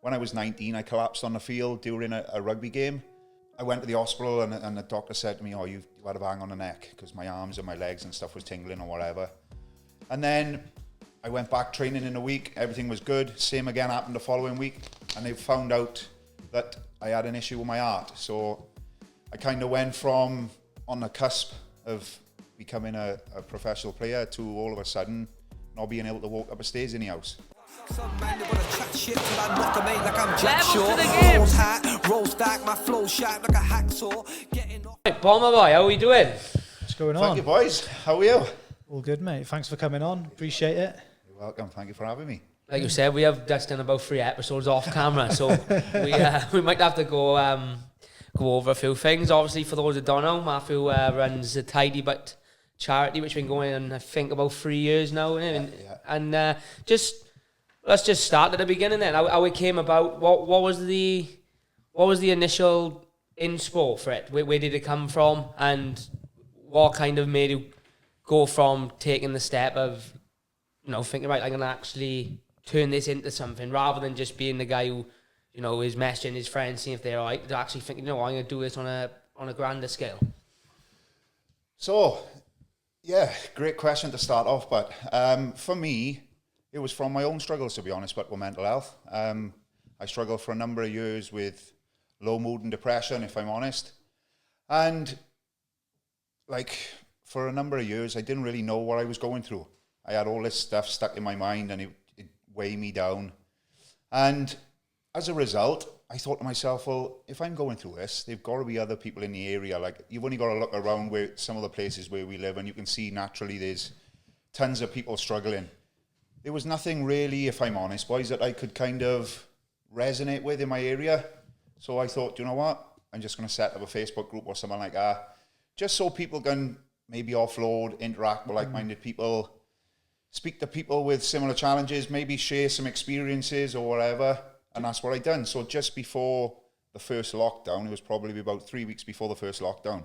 when I was 19, I collapsed on the field during a rugby game. I went to the hospital and the doctor said to me, oh, you had a bang on the neck, because my arms and my legs and stuff was tingling or whatever. And then I went back training in a week, everything was good. Same again happened the following week, and they found out that I had an issue with my heart. So I kind of went from on the cusp of becoming a professional player to all of a sudden not being able to walk up the stairs in the house. Some man they wanna chat shit till I knock them ain't like I'm Jack Shaw. Rolls hat, rolls back, my flow sharp like a hacksaw. Getting off. Right, Bomber Boy, how are we doing? What's going on? Thank you, boys. How are you? All good, mate. Thanks for coming on. Appreciate it. You're welcome. Thank you for having me. Like you said, we have just done about 3 episodes off camera, so we might have to go over a few things. Obviously, for those that don't know, Matthew runs a Tidy But charity, which has been going on, I think, about 3 years now. Yeah. And let's just start at the beginning then. How it came about. What was the initial inspo for it? Where did it come from? And what kind of made you go from taking the step of, thinking, right, I'm going to actually turn this into something, rather than just being the guy who, is messaging his friends, seeing if they're all right, to actually thinking, I'm going to do this on a grander scale? So, yeah, great question to start off. But for me, it was from my own struggles, to be honest, but with mental health. I struggled for a number of years with low mood and depression, if I'm honest. And for a number of years, I didn't really know what I was going through. I had all this stuff stuck in my mind and it weighed me down. And as a result, I thought to myself, well, if I'm going through this, there've got to be other people in the area. Like, you've only got to look around where some of the places where we live, and you can see naturally there's tons of people struggling. There was nothing really, if I'm honest, boys, that I could kind of resonate with in my area. So I thought, you know what? I'm just going to set up a Facebook group or something like that, just so people can maybe offload, interact with like-minded people, speak to people with similar challenges, maybe share some experiences or whatever. And that's what I done. So just before the first lockdown, it was probably about 3 weeks before the first lockdown,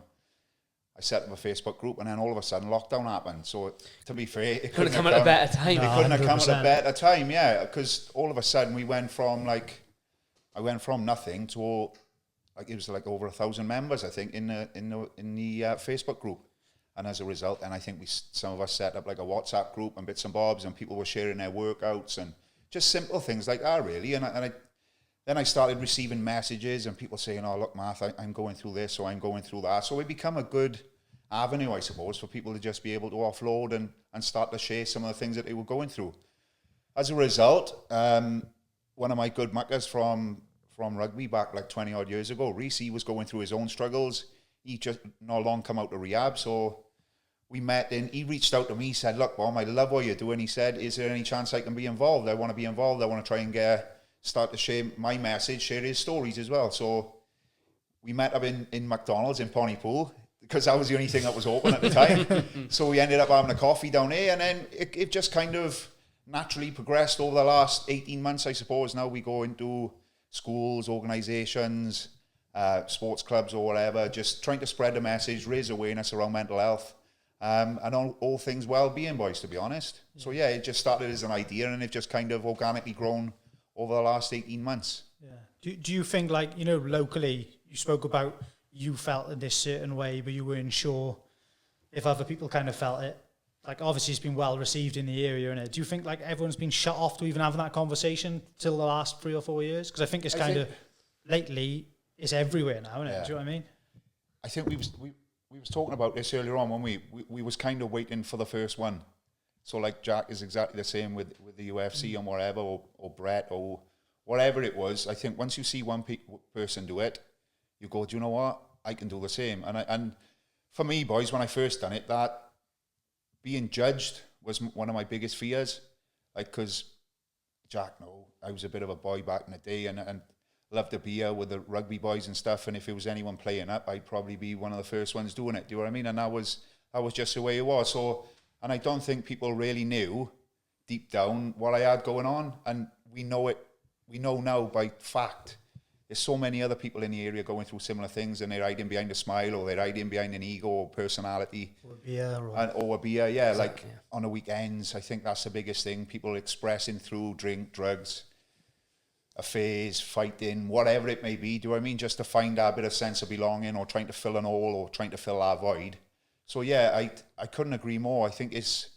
I set up a Facebook group, and then all of a sudden lockdown happened. So to be fair, it couldn't have come at a better time. It couldn't have come at a better time, yeah. Because all of a sudden we went from I went from nothing to it was like over 1,000 members, I think, in the Facebook group. And as a result, and I think some of us set up like a WhatsApp group and bits and bobs, and people were sharing their workouts and just simple things like that, really. And then I started receiving messages and people saying, oh, look, Matt, I'm going through this, or I'm going through that. So it become a good avenue, I suppose, for people to just be able to offload and start to share some of the things that they were going through. As a result, one of my good muckers from rugby back like 20 odd years ago, Reese, he was going through his own struggles. He just not long come out of rehab, so we met, and he reached out to me. He said, look, Mom, I love what you're doing. He said, is there any chance I can be involved? I want to be involved. I want to try and start to share my message, share his stories as well. So we met up in McDonald's in Pontypool, because that was the only thing that was open at the time. So we ended up having a coffee down there, and then it just kind of naturally progressed over the last 18 months, I suppose. Now we go into schools, organisations, sports clubs or whatever, just trying to spread the message, raise awareness around mental health, and all things well-being, boys, to be honest. So yeah, it just started as an idea, and it just kind of organically grown over the last 18 months. Yeah. Do you think, locally, you spoke about you felt in this certain way, but you weren't sure if other people kind of felt it? Like, obviously it's been well received in the area, innit? Do you think everyone's been shut off to even having that conversation till the last 3 or 4 years? Because I think it's lately it's everywhere now, isn't it? Do you know what I mean? I think we was talking about this earlier on when we was kind of waiting for the first one. So like Jack is exactly the same with the UFC and whatever, or Brett or whatever it was. I think once you see one person do it, you go, do you know what? I can do the same. And for me, boys, when I first done it, that being judged was one of my biggest fears. Like, because Jack, I was a bit of a boy back in the day, and loved the beer with the rugby boys and stuff. And if it was anyone playing up, I'd probably be one of the first ones doing it. Do you know what I mean? And that was just the way it was. So, and I don't think people really knew deep down what I had going on. And we know it. We know now by fact. There's so many other people in the area going through similar things, and they're hiding behind a smile, or they're hiding behind an ego or personality. Or a beer. Or a beer, yeah. Exactly. On the weekends, I think that's the biggest thing. People expressing through drink, drugs. affairs, fighting, whatever it may be, do you know what I mean? Just to find that bit of sense of belonging, or trying to fill an hole, or trying to fill that void. So yeah, I couldn't agree more. I think it's,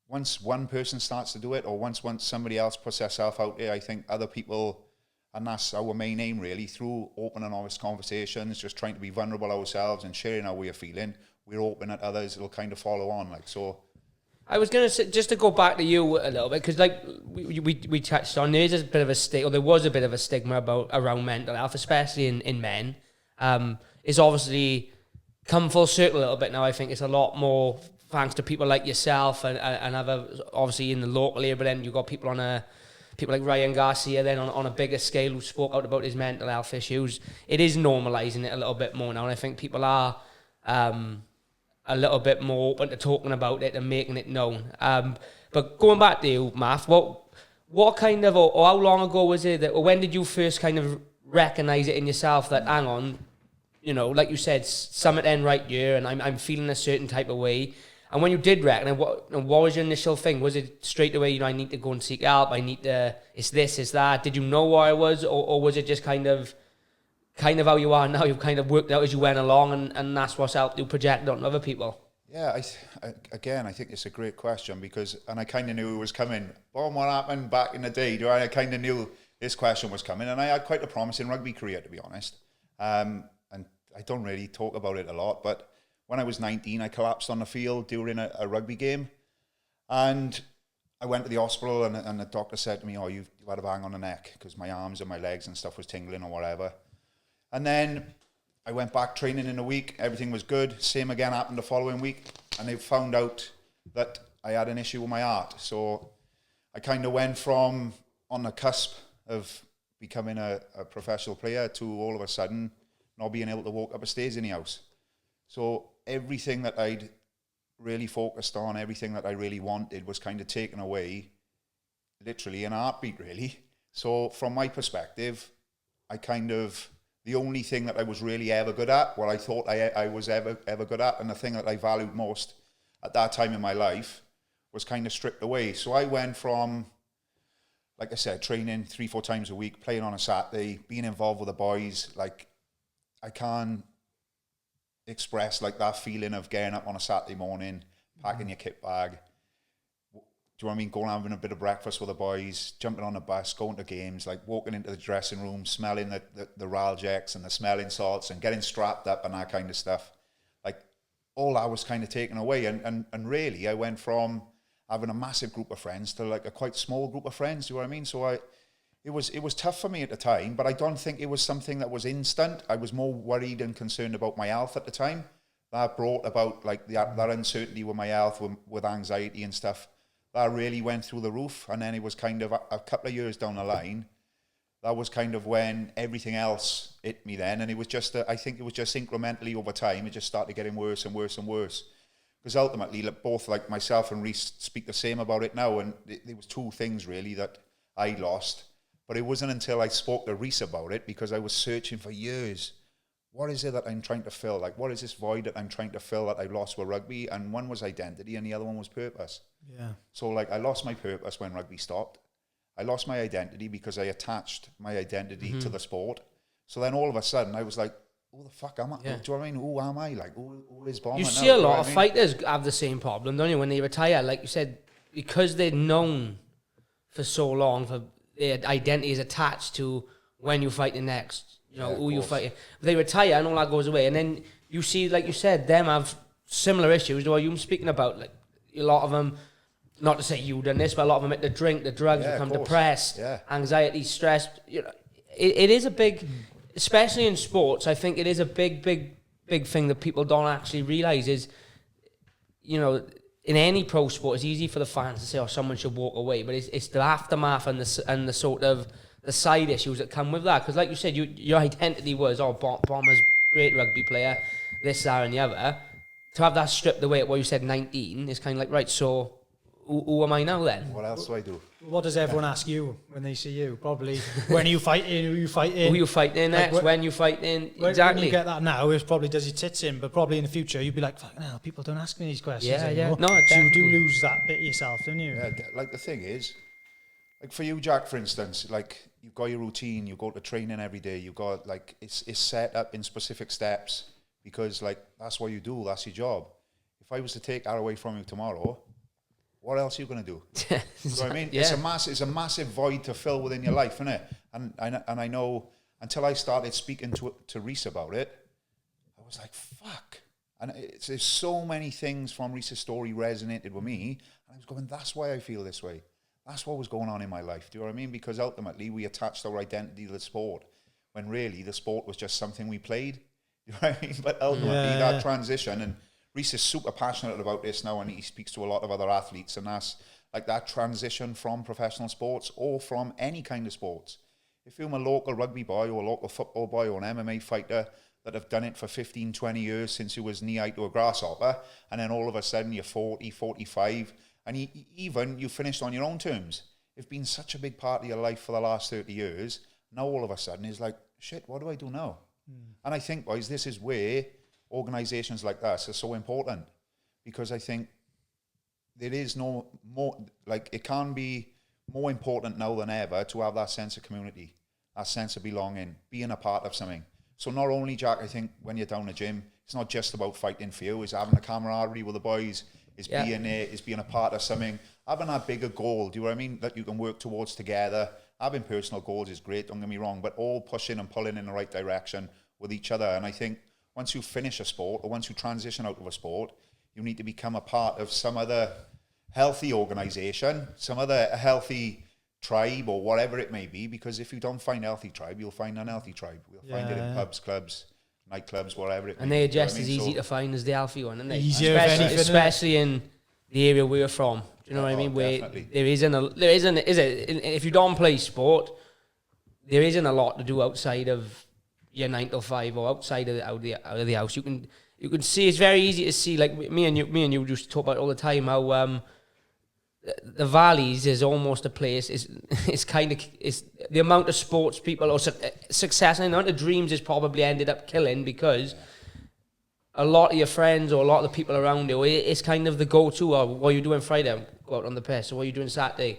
once one person starts to do it, or once somebody else puts themselves out there, I think other people, and that's our main aim really, through open and honest conversations, just trying to be vulnerable ourselves and sharing how we're feeling, we're open at others, it'll kind of follow on, like, so. I was going to say, just to go back to you a little bit, because like we touched on, there is a bit of a stigma, or there was a bit of a stigma around mental health, especially in men. It's obviously come full circle a little bit now. I think it's a lot more thanks to people like yourself and other, obviously in the local area, but then you've got people like Ryan Garcia then on a bigger scale who spoke out about his mental health issues. It is normalising it a little bit more now, and I think people are a little bit more open to talking about it and making it known. But going back to you, Math, what kind of, or how long ago was it that, or when did you first kind of recognise it in yourself that, hang on, you know, like you said, something end right here, and I'm feeling a certain type of way. And when you did reckon, what was your initial thing? Was it straight away, you know, I need to go and seek help, it's this, it's that? Did you know what it was, or was it just kind of how you are now? You've kind of worked out as you went along, and that's what's helped you project on other people? Yeah, I think it's a great question, because, and I kind of knew it was coming. Well, what happened back in the day, I kind of knew this question was coming, and I had quite a promising rugby career, to be honest. And I don't really talk about it a lot, but when I was 19, I collapsed on the field during a rugby game, and I went to the hospital, and the doctor said to me, "Oh, you've had a bang on the neck," because my arms and my legs and stuff was tingling or whatever. And then I went back training in a week. Everything was good. Same again happened the following week. And they found out that I had an issue with my heart. So I kind of went from on the cusp of becoming a professional player to all of a sudden not being able to walk up the stairs in the house. So everything that I'd really focused on, everything that I really wanted was kind of taken away, literally in a heartbeat, really. So from my perspective, the only thing that I was really ever good at, what I thought I was ever good at, and the thing that I valued most at that time in my life, was kind of stripped away. So I went from, like I said, training 3-4 times a week, playing on a Saturday, being involved with the boys. Like, I can't express like that feeling of getting up on a Saturday morning, packing your kit bag, do you know what I mean? Going having a bit of breakfast with the boys, jumping on the bus, going to games, like walking into the dressing room, smelling the Raljecks and the smelling salts and getting strapped up and that kind of stuff. Like, all that was kind of taken away. And really, I went from having a massive group of friends to like a quite small group of friends, do you know what I mean? So it was tough for me at the time, but I don't think it was something that was instant. I was more worried and concerned about my health at the time. That brought about like that uncertainty with my health, with anxiety and stuff. That really went through the roof. And then it was kind of a couple of years down the line, that was kind of when everything else hit me then. And it was just, I think it was just incrementally over time, it just started getting worse and worse and worse. Because ultimately, both like myself and Reece speak the same about it now. And there was two things really that I lost. But it wasn't until I spoke to Reece about it, because I was searching for years. What is it that I'm trying to fill? Like, what is this void that I'm trying to fill that I lost with rugby? And one was identity and the other one was purpose. Yeah. So like, I lost my purpose when rugby stopped. I lost my identity because I attached my identity to the sport. So then all of a sudden I was like, who the fuck am I? Yeah. Do you know what I mean? Who am I? Like, who is Bomber? You see a lot of fighters have the same problem, don't you? When they retire, like you said, because they're known for so long, for their identity is attached to when you fight the next, you know, who you fight. They retire and all that goes away. And then you see, like you said, them have similar issues to what you're speaking about. Like, a lot of them, not to say you've done this, but a lot of them hit the drink, the drugs, become depressed, anxiety, stress. You know, it is a big, especially in sports, I think it is a big thing that people don't actually realise is, you know, in any pro sport, it's easy for the fans to say, oh, someone should walk away, but it's the aftermath and the sort of the side issues that come with that. Because like you said, your identity was, oh, Bomber's great rugby player, this, that, and the other. To have that stripped away at what you said, 19, is kind of like, right, so who am I now then? What else do I do? What does everyone ask you when they see you? Probably, when are you fighting, who are you fighting? Who you fighting next, like, when you fighting, When exactly. you get that now, it probably does your tits in, but probably in the future, you'd be like, fucking hell, people don't ask me these questions anymore. No, so you do lose that bit of yourself, don't you? Yeah, like the thing is, like for you, Jack, for instance, like you've got your routine, you go to training every day, you've got like, it's set up in specific steps because like, that's what you do, that's your job. If I was to take that away from you tomorrow, what else are you going to do? You know what I mean? Yeah. It's a massive void to fill within your life, isn't it? And I know until I started speaking to Reese about it, I was like, fuck. And there's so many things from Reese's story resonated with me. And I was going, that's why I feel this way. That's what was going on in my life. Do you know what I mean? Because ultimately we attached our identity to the sport when really the sport was just something we played. You know what I mean? But ultimately that transition, and Reese is super passionate about this now, and he speaks to a lot of other athletes, and that's like that transition from professional sports or from any kind of sports. If you're a local rugby boy or a local football boy or an MMA fighter that have done it for 15, 20 years since you was knee-high to a grasshopper, and then all of a sudden you're 40, 45, and even you finished on your own terms. It's been such a big part of your life for the last 30 years. Now all of a sudden it's like, shit, what do I do now? And I think, boys, this is where organisations like this are so important, because I think there is no more, like it can be more important now than ever to have that sense of community, that sense of belonging, being a part of something. So not only, Jack, I think when you're down the gym, it's not just about fighting for you, it's having a camaraderie with the boys, it's being there, it's being a part of something, having that bigger goal, do you know what I mean, that you can work towards together. Having personal goals is great, don't get me wrong, but all pushing and pulling in the right direction with each other. And I think once you finish a sport, or once you transition out of a sport, you need to become a part of some other healthy organisation, some other healthy tribe or whatever it may be, because if you don't find a healthy tribe, you'll find an unhealthy tribe. We'll find it in pubs, clubs, nightclubs, whatever it may be. And they're just you know as what I mean? easy to find as the healthy one, aren't they? Easier, especially in the area we're from. Do you know what I mean? Where definitely. if you don't play sport, there isn't a lot to do outside of your 9 to 5 or outside of the house. You can see, it's very easy to see, like me and you used to talk about all the time, how the valleys is almost a place, it's the amount of sports people or success and the amount of dreams is probably ended up killing, because a lot of your friends or a lot of the people around you, it's kind of the go-to. Or what are you doing Friday? Go out on the piss. Or what are you doing Saturday?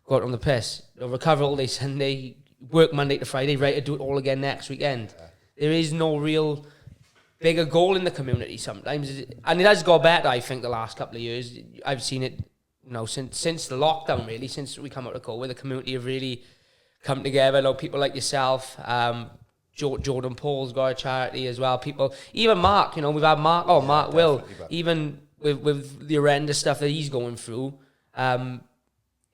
Go out on the piss. Or recover all day Sunday, work Monday to Friday, ready to do it all again next weekend. There is no real bigger goal in the community sometimes. And it has got better, I think, the last couple of years. I've seen it, since the lockdown, really, since we come out of COVID, the community have really come together. People like yourself, Jordan Paul's got a charity as well. People, even Mark, we've had Mark. Oh, yeah, Mark Will, even with the horrendous stuff that he's going through,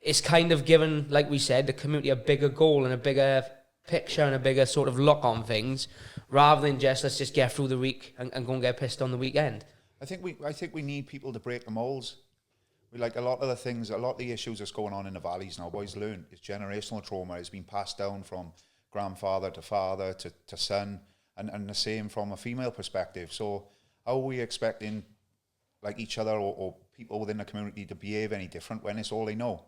it's kind of given, like we said, the community a bigger goal and a bigger picture and a bigger sort of look on things, rather than just let's just get through the week and go and get pissed on the weekend. I think we need people to break the molds. We like a lot of the issues that's going on in the valleys now. Boys learn it's generational trauma. It's been passed down from grandfather to father to son, and the same from a female perspective. So how are we expecting like each other or people within the community to behave any different when it's all they know?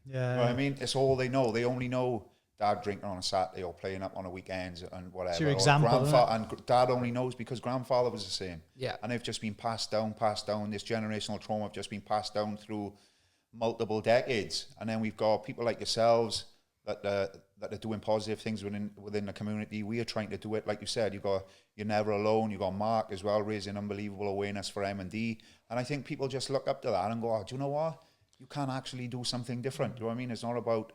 Yeah. You know what I mean? It's all they know. They only know dad drinking on a Saturday or playing up on a weekends and whatever. It's your example, and dad only knows because grandfather was the same. Yeah. And they've just been passed down. This generational trauma have just been passed down through multiple decades. And then we've got people like yourselves that are doing positive things within the community. We are trying to do it, like you said. You're never alone. You got Mark as well, raising unbelievable awareness for M&D. And I think people just look up to that and go, oh, do you know what? You can actually do something different. Do you know what I mean? It's not about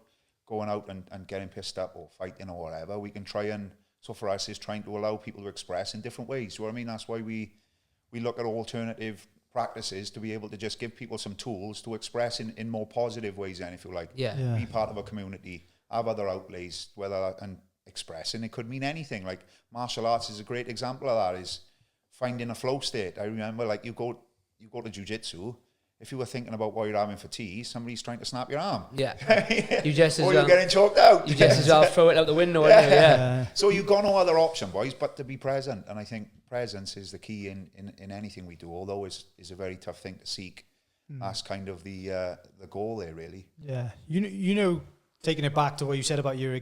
going out and getting pissed up or fighting or whatever. We can try and, so for us, is trying to allow people to express in different ways. Do you know what I mean? That's why we look at alternative practices to be able to just give people some tools to express in more positive ways, then, if you like. Yeah. Be part of a community, have other outlays, and expressing, it could mean anything. Like martial arts is a great example of that, is finding a flow state. I remember, like, you go to jiu-jitsu, if you were thinking about what you're having for tea, somebody's trying to snap your arm. Yeah. You just as or you're getting choked out. You just as well throw it out the window. Yeah. So you've got no other option, boys, but to be present. And I think presence is the key in anything we do, although is a very tough thing to seek. That's kind of the goal there, really. Yeah. Taking it back to what you said about your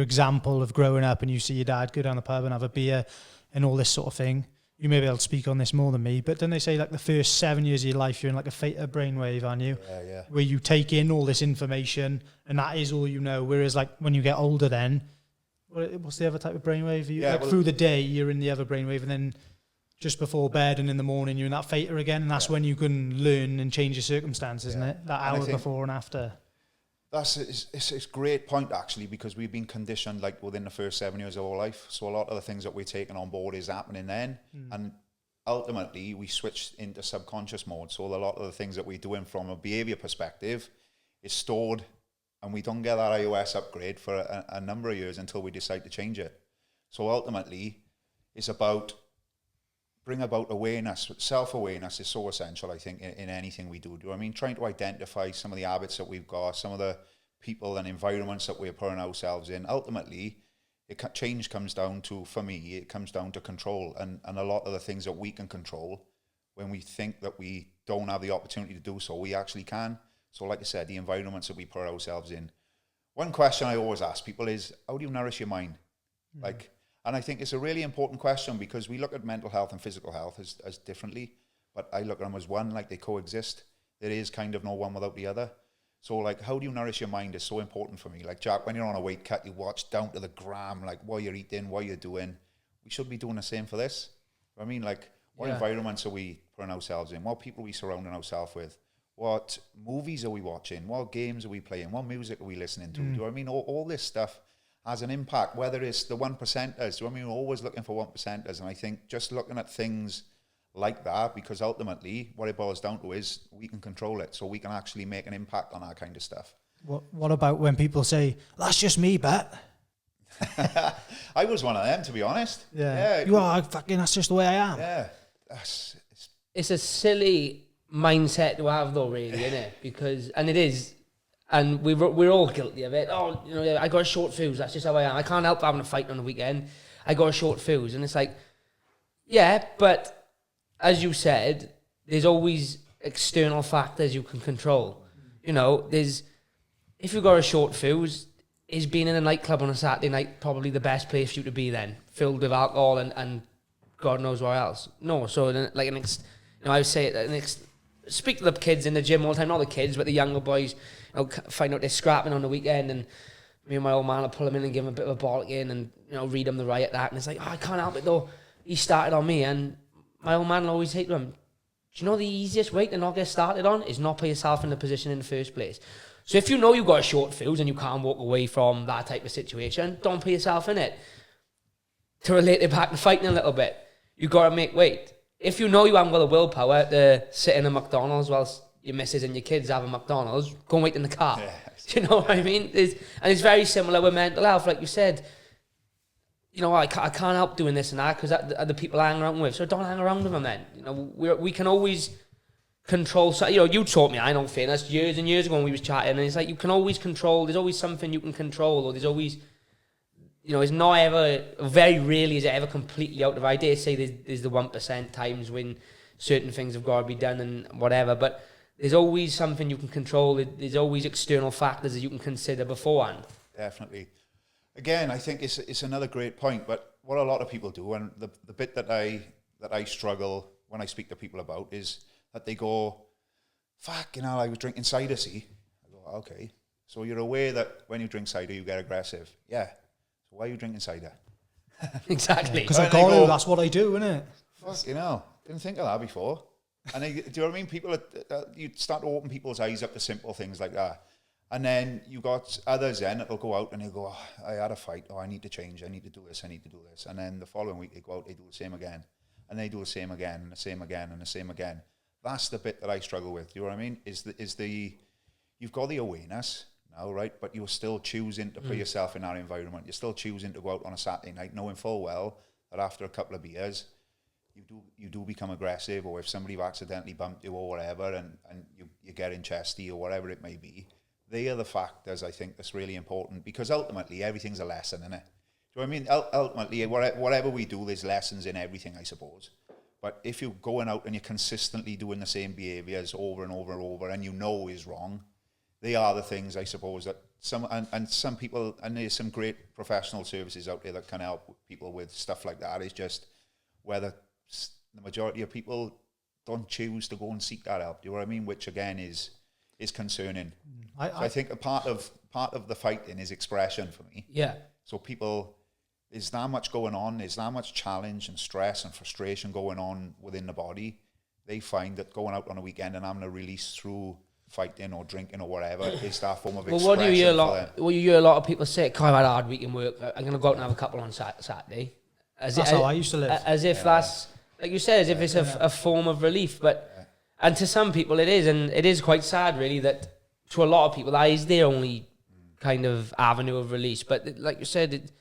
example of growing up and you see your dad go down the pub and have a beer and all this sort of thing. you may be able to speak on this more than me, but don't they say like the first 7 years of your life, you're in like a theta brainwave, aren't you? Yeah. Where you take in all this information and that is all you know. Whereas like when you get older then, what's the other type of brainwave? Through the day, you're in the other brainwave, and then just before bed and in the morning, you're in that theta again, and that's when you can learn and change your circumstances, isn't it? That hour before and after. It's a great point, actually, because we've been conditioned like within the first 7 years of our life. So a lot of the things that we're taking on board is happening then. And ultimately, we switch into subconscious mode. So a lot of the things that we're doing from a behavior perspective is stored, and we don't get that iOS upgrade for a number of years until we decide to change it. So ultimately, it's about bring about awareness. Self-awareness is so essential, I think, in anything we do. Do you know what I mean? Trying to identify some of the habits that we've got, some of the people and environments that we're putting ourselves in. Ultimately, change comes down to, for me, it comes down to control. And a lot of the things that we can control, when we think that we don't have the opportunity to do so, we actually can. So like I said, the environments that we put ourselves in. One question I always ask people is, how do you nourish your mind? And I think it's a really important question, because we look at mental health and physical health as differently, but I look at them as one, like they coexist. There is kind of no one without the other. So like, how do you nourish your mind is so important for me. Like, Jack, when you're on a weight cut, you watch down to the gram, like what you're eating, what you're doing. We should be doing the same for this. I mean, like, what environments are we putting ourselves in? What people are we surrounding ourselves with? What movies are we watching? What games are we playing? What music are we listening to? Do you know what I mean? All this stuff has an impact, whether it's the 1%ers. Do you know what I mean? We're always looking for 1%ers. And I think just looking at things like that, because ultimately what it boils down to is we can control it, so we can actually make an impact on that kind of stuff. What about when people say, that's just me, Bet? I was one of them, to be honest. Yeah. You are, fucking, that's just the way I am. Yeah. It's a silly mindset to have, though, really, isn't it? Because, and it is, and we're all guilty of it. Oh, you know, I got a short fuse, that's just how I am. I can't help having a fight on the weekend. I got a short fuse. And it's like, yeah, but as you said, there's always external factors you can control. You know, if you've got a short fuse, is being in a nightclub on a Saturday night probably the best place for you to be then, filled with alcohol and God knows where else? No. So like I would say speak to the kids in the gym all the time, not the kids, but the younger boys. You know, find out they're scrapping on the weekend, and me and my old man will pull them in and give them a bit of a bollocking and, you know, read them the riot that, and it's like, oh, I can't help it though. He started on me, and my old man will always say to him, do you know the easiest way to not get started on is not put yourself in the position in the first place. So if you know you've got a short fuse and you can't walk away from that type of situation, don't put yourself in it. To relate it back to fighting a little bit, you got to make weight. If you know you haven't got the willpower to sit in a McDonald's whilst your missus and your kids have a McDonald's, go and wait in the car. Yeah. Do you know what I mean? It's very similar with mental health. Like you said, you know, I can't help doing this and that because are the people I hang around with. So don't hang around with them then. You know, we can always control. So, you know, you taught me, I know fitness years and years ago when we was chatting, and it's like you can always control. There's always something you can control, or there's always, you know, it's not ever, very rarely is it ever completely out of. I dare say there's the 1% times when certain things have got to be done and whatever, but there's always something you can control. There's always external factors that you can consider beforehand. Definitely. Again, I think it's another great point, but what a lot of people do, and the bit that I struggle when I speak to people about is that they go, fuck, you know, I was drinking cider, see? I go, okay. So you're aware that when you drink cider, you get aggressive. Yeah. So why are you drinking cider? Exactly. Because I got to, that's what I do, innit? Fuck, you know, didn't think of that before. And do you know what I mean? People, you start to open people's eyes up to simple things like that. And then you got others then that'll go out and they'll go, oh, I had a fight. Oh, I need to change. I need to do this. I need to do this. And then the following week they go out, they do the same again. And they do the same again and the same again and the same again. That's the bit that I struggle with. Do you know what I mean? You've got the awareness now, right? But you're still choosing to put yourself in that environment. You're still choosing to go out on a Saturday night, knowing full well that after a couple of beers, you do become aggressive, or if somebody accidentally bumped you or whatever, and you're getting chesty or whatever it may be. They are the factors, I think, that's really important, because ultimately everything's a lesson, isn't it? Do you know what I mean? Ultimately, whatever we do, there's lessons in everything, I suppose. But if you're going out and you're consistently doing the same behaviours over and over and over, and you know is wrong, they are the things, I suppose, that some people, and there's some great professional services out there that can help people with stuff like that. It's just whether the majority of people don't choose to go and seek that help. Do you know what I mean? Which again is concerning. I think a part of the fighting is expression for me. Yeah. So people, there's that much going on, there's that much challenge and stress and frustration going on within the body. They find that going out on a weekend and having a release through fighting or drinking or whatever is that form of expression. What do you hear a lot? Well, you hear a lot of people say, "I had a hard week in work. I'm going to go out and have a couple on Saturday." That's how I used to live. As if that's, like you said, as if it's a form of relief. But and to some people it is, and it is quite sad, really, that to a lot of people that is their only kind of avenue of release. But like you said,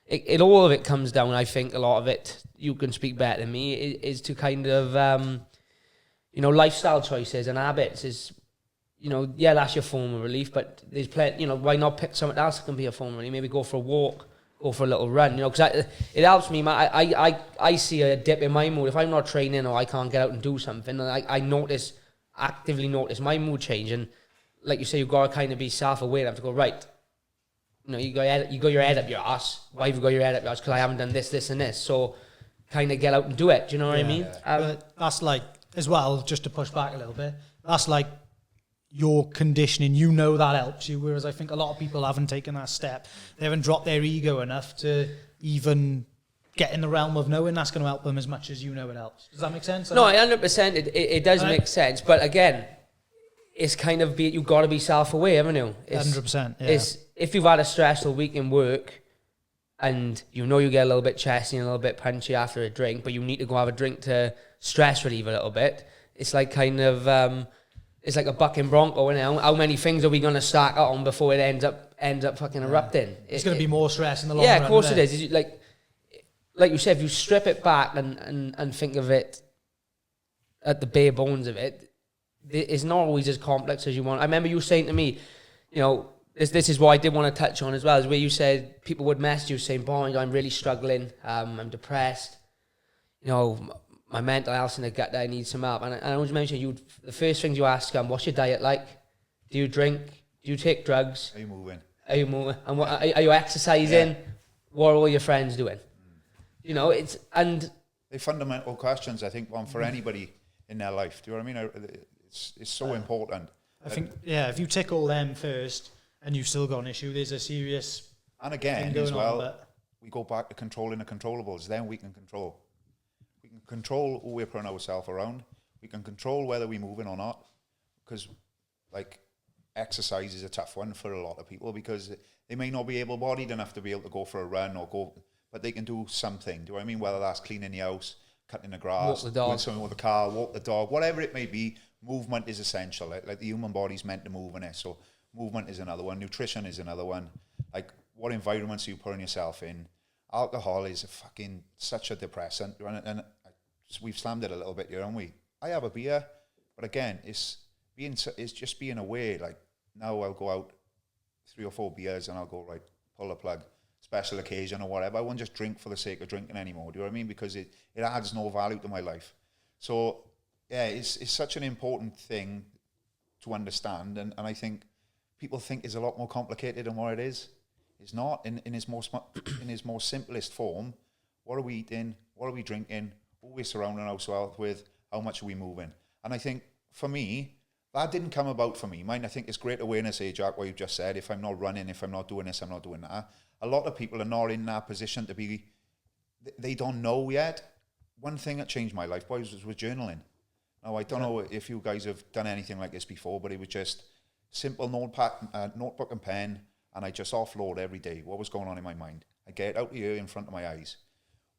it all of it comes down. I think a lot of it, you can speak better than me, is to kind of lifestyle choices and habits. Is that's your form of relief, but there's plenty, why not pick something else that can be a form of relief? Maybe go for a walk, go for a little run, because it helps me. I see a dip in my mood. If I'm not training or I can't get out and do something, and I actively notice my mood change. And like you say, you've got to kind of be self-aware. You have to go, right, you got your head up your ass. Why have you got your head up your ass? Because I haven't done this, this and this. So kind of get out and do it. Do you know what I mean? But that's like, as well, just to push back a little bit, that's like your conditioning, that helps you, whereas I think a lot of people haven't taken that step. They haven't dropped their ego enough to even get in the realm of knowing that's going to help them as much as it helps. Does that make sense? No, 100%. It does make sense, but again, it's kind of you've got to be self-aware, haven't you? 100%. Yeah. If you've had a stressful week in work, and you get a little bit chesty and a little bit punchy after a drink, but you need to go have a drink to stress relieve a little bit. It's like kind of it's like a bucking bronco, isn't it? How many things are we going to stack on before it ends up fucking erupting? It's going to be more stress in the long run. Yeah, of course it is. It's like you said, if you strip it back and think of it at the bare bones of it, it's not always as complex as you want. I remember you saying to me, this is what I did want to touch on as well, is where you said people would message you saying, "Boy, I'm really struggling. I'm depressed. My mental health's in the gut, that I need some help." And I always mention the first things you ask them, what's your diet like? Do you drink? Do you take drugs? Are you moving? And what, are you exercising? Yeah. What are all your friends doing? They're fundamental questions, I think, for anybody in their life. Do you know what I mean? It's so important. I think, if you tick all them first and you've still got an issue, there's a serious and again as well, we go back to controlling the controllables. Then we can control. We can control who we're putting ourselves around. We can control whether we're moving or not. Because, exercise is a tough one for a lot of people because they may not be able-bodied enough to be able to go for a run but they can do something. Do you know what I mean? Whether that's cleaning the house, cutting the grass, doing something with the car, walk the dog, whatever it may be. Movement is essential. Like the human body's meant to move in it. So movement is another one. Nutrition is another one. Like, what environments are you putting yourself in? Alcohol is such a depressant. And we've slammed it a little bit here, haven't we? I have a beer, but again, it's just being aware. Like, now I'll go out 3 or 4 beers and I'll go, right, pull the plug, special occasion or whatever. I won't just drink for the sake of drinking anymore. Do you know what I mean? Because it adds no value to my life. So, yeah, it's such an important thing to understand, and I think people think it's a lot more complicated than what it is. It's not. In its more simplest form, what are we eating? What are we drinking? Who are we surrounding ourselves with? How much are we moving? And I think, for me, that didn't come about for me. Mine, I think, is great awareness, Jack, what you've just said. If I'm not running, if I'm not doing this, I'm not doing that. A lot of people are not in that position to be, they don't know yet. One thing that changed my life, boys, was journaling. Now, I don't know if you guys have done anything like this before, but it was just simple notebook and pen, and I just offload every day what was going on in my mind. I get it out here in front of my eyes.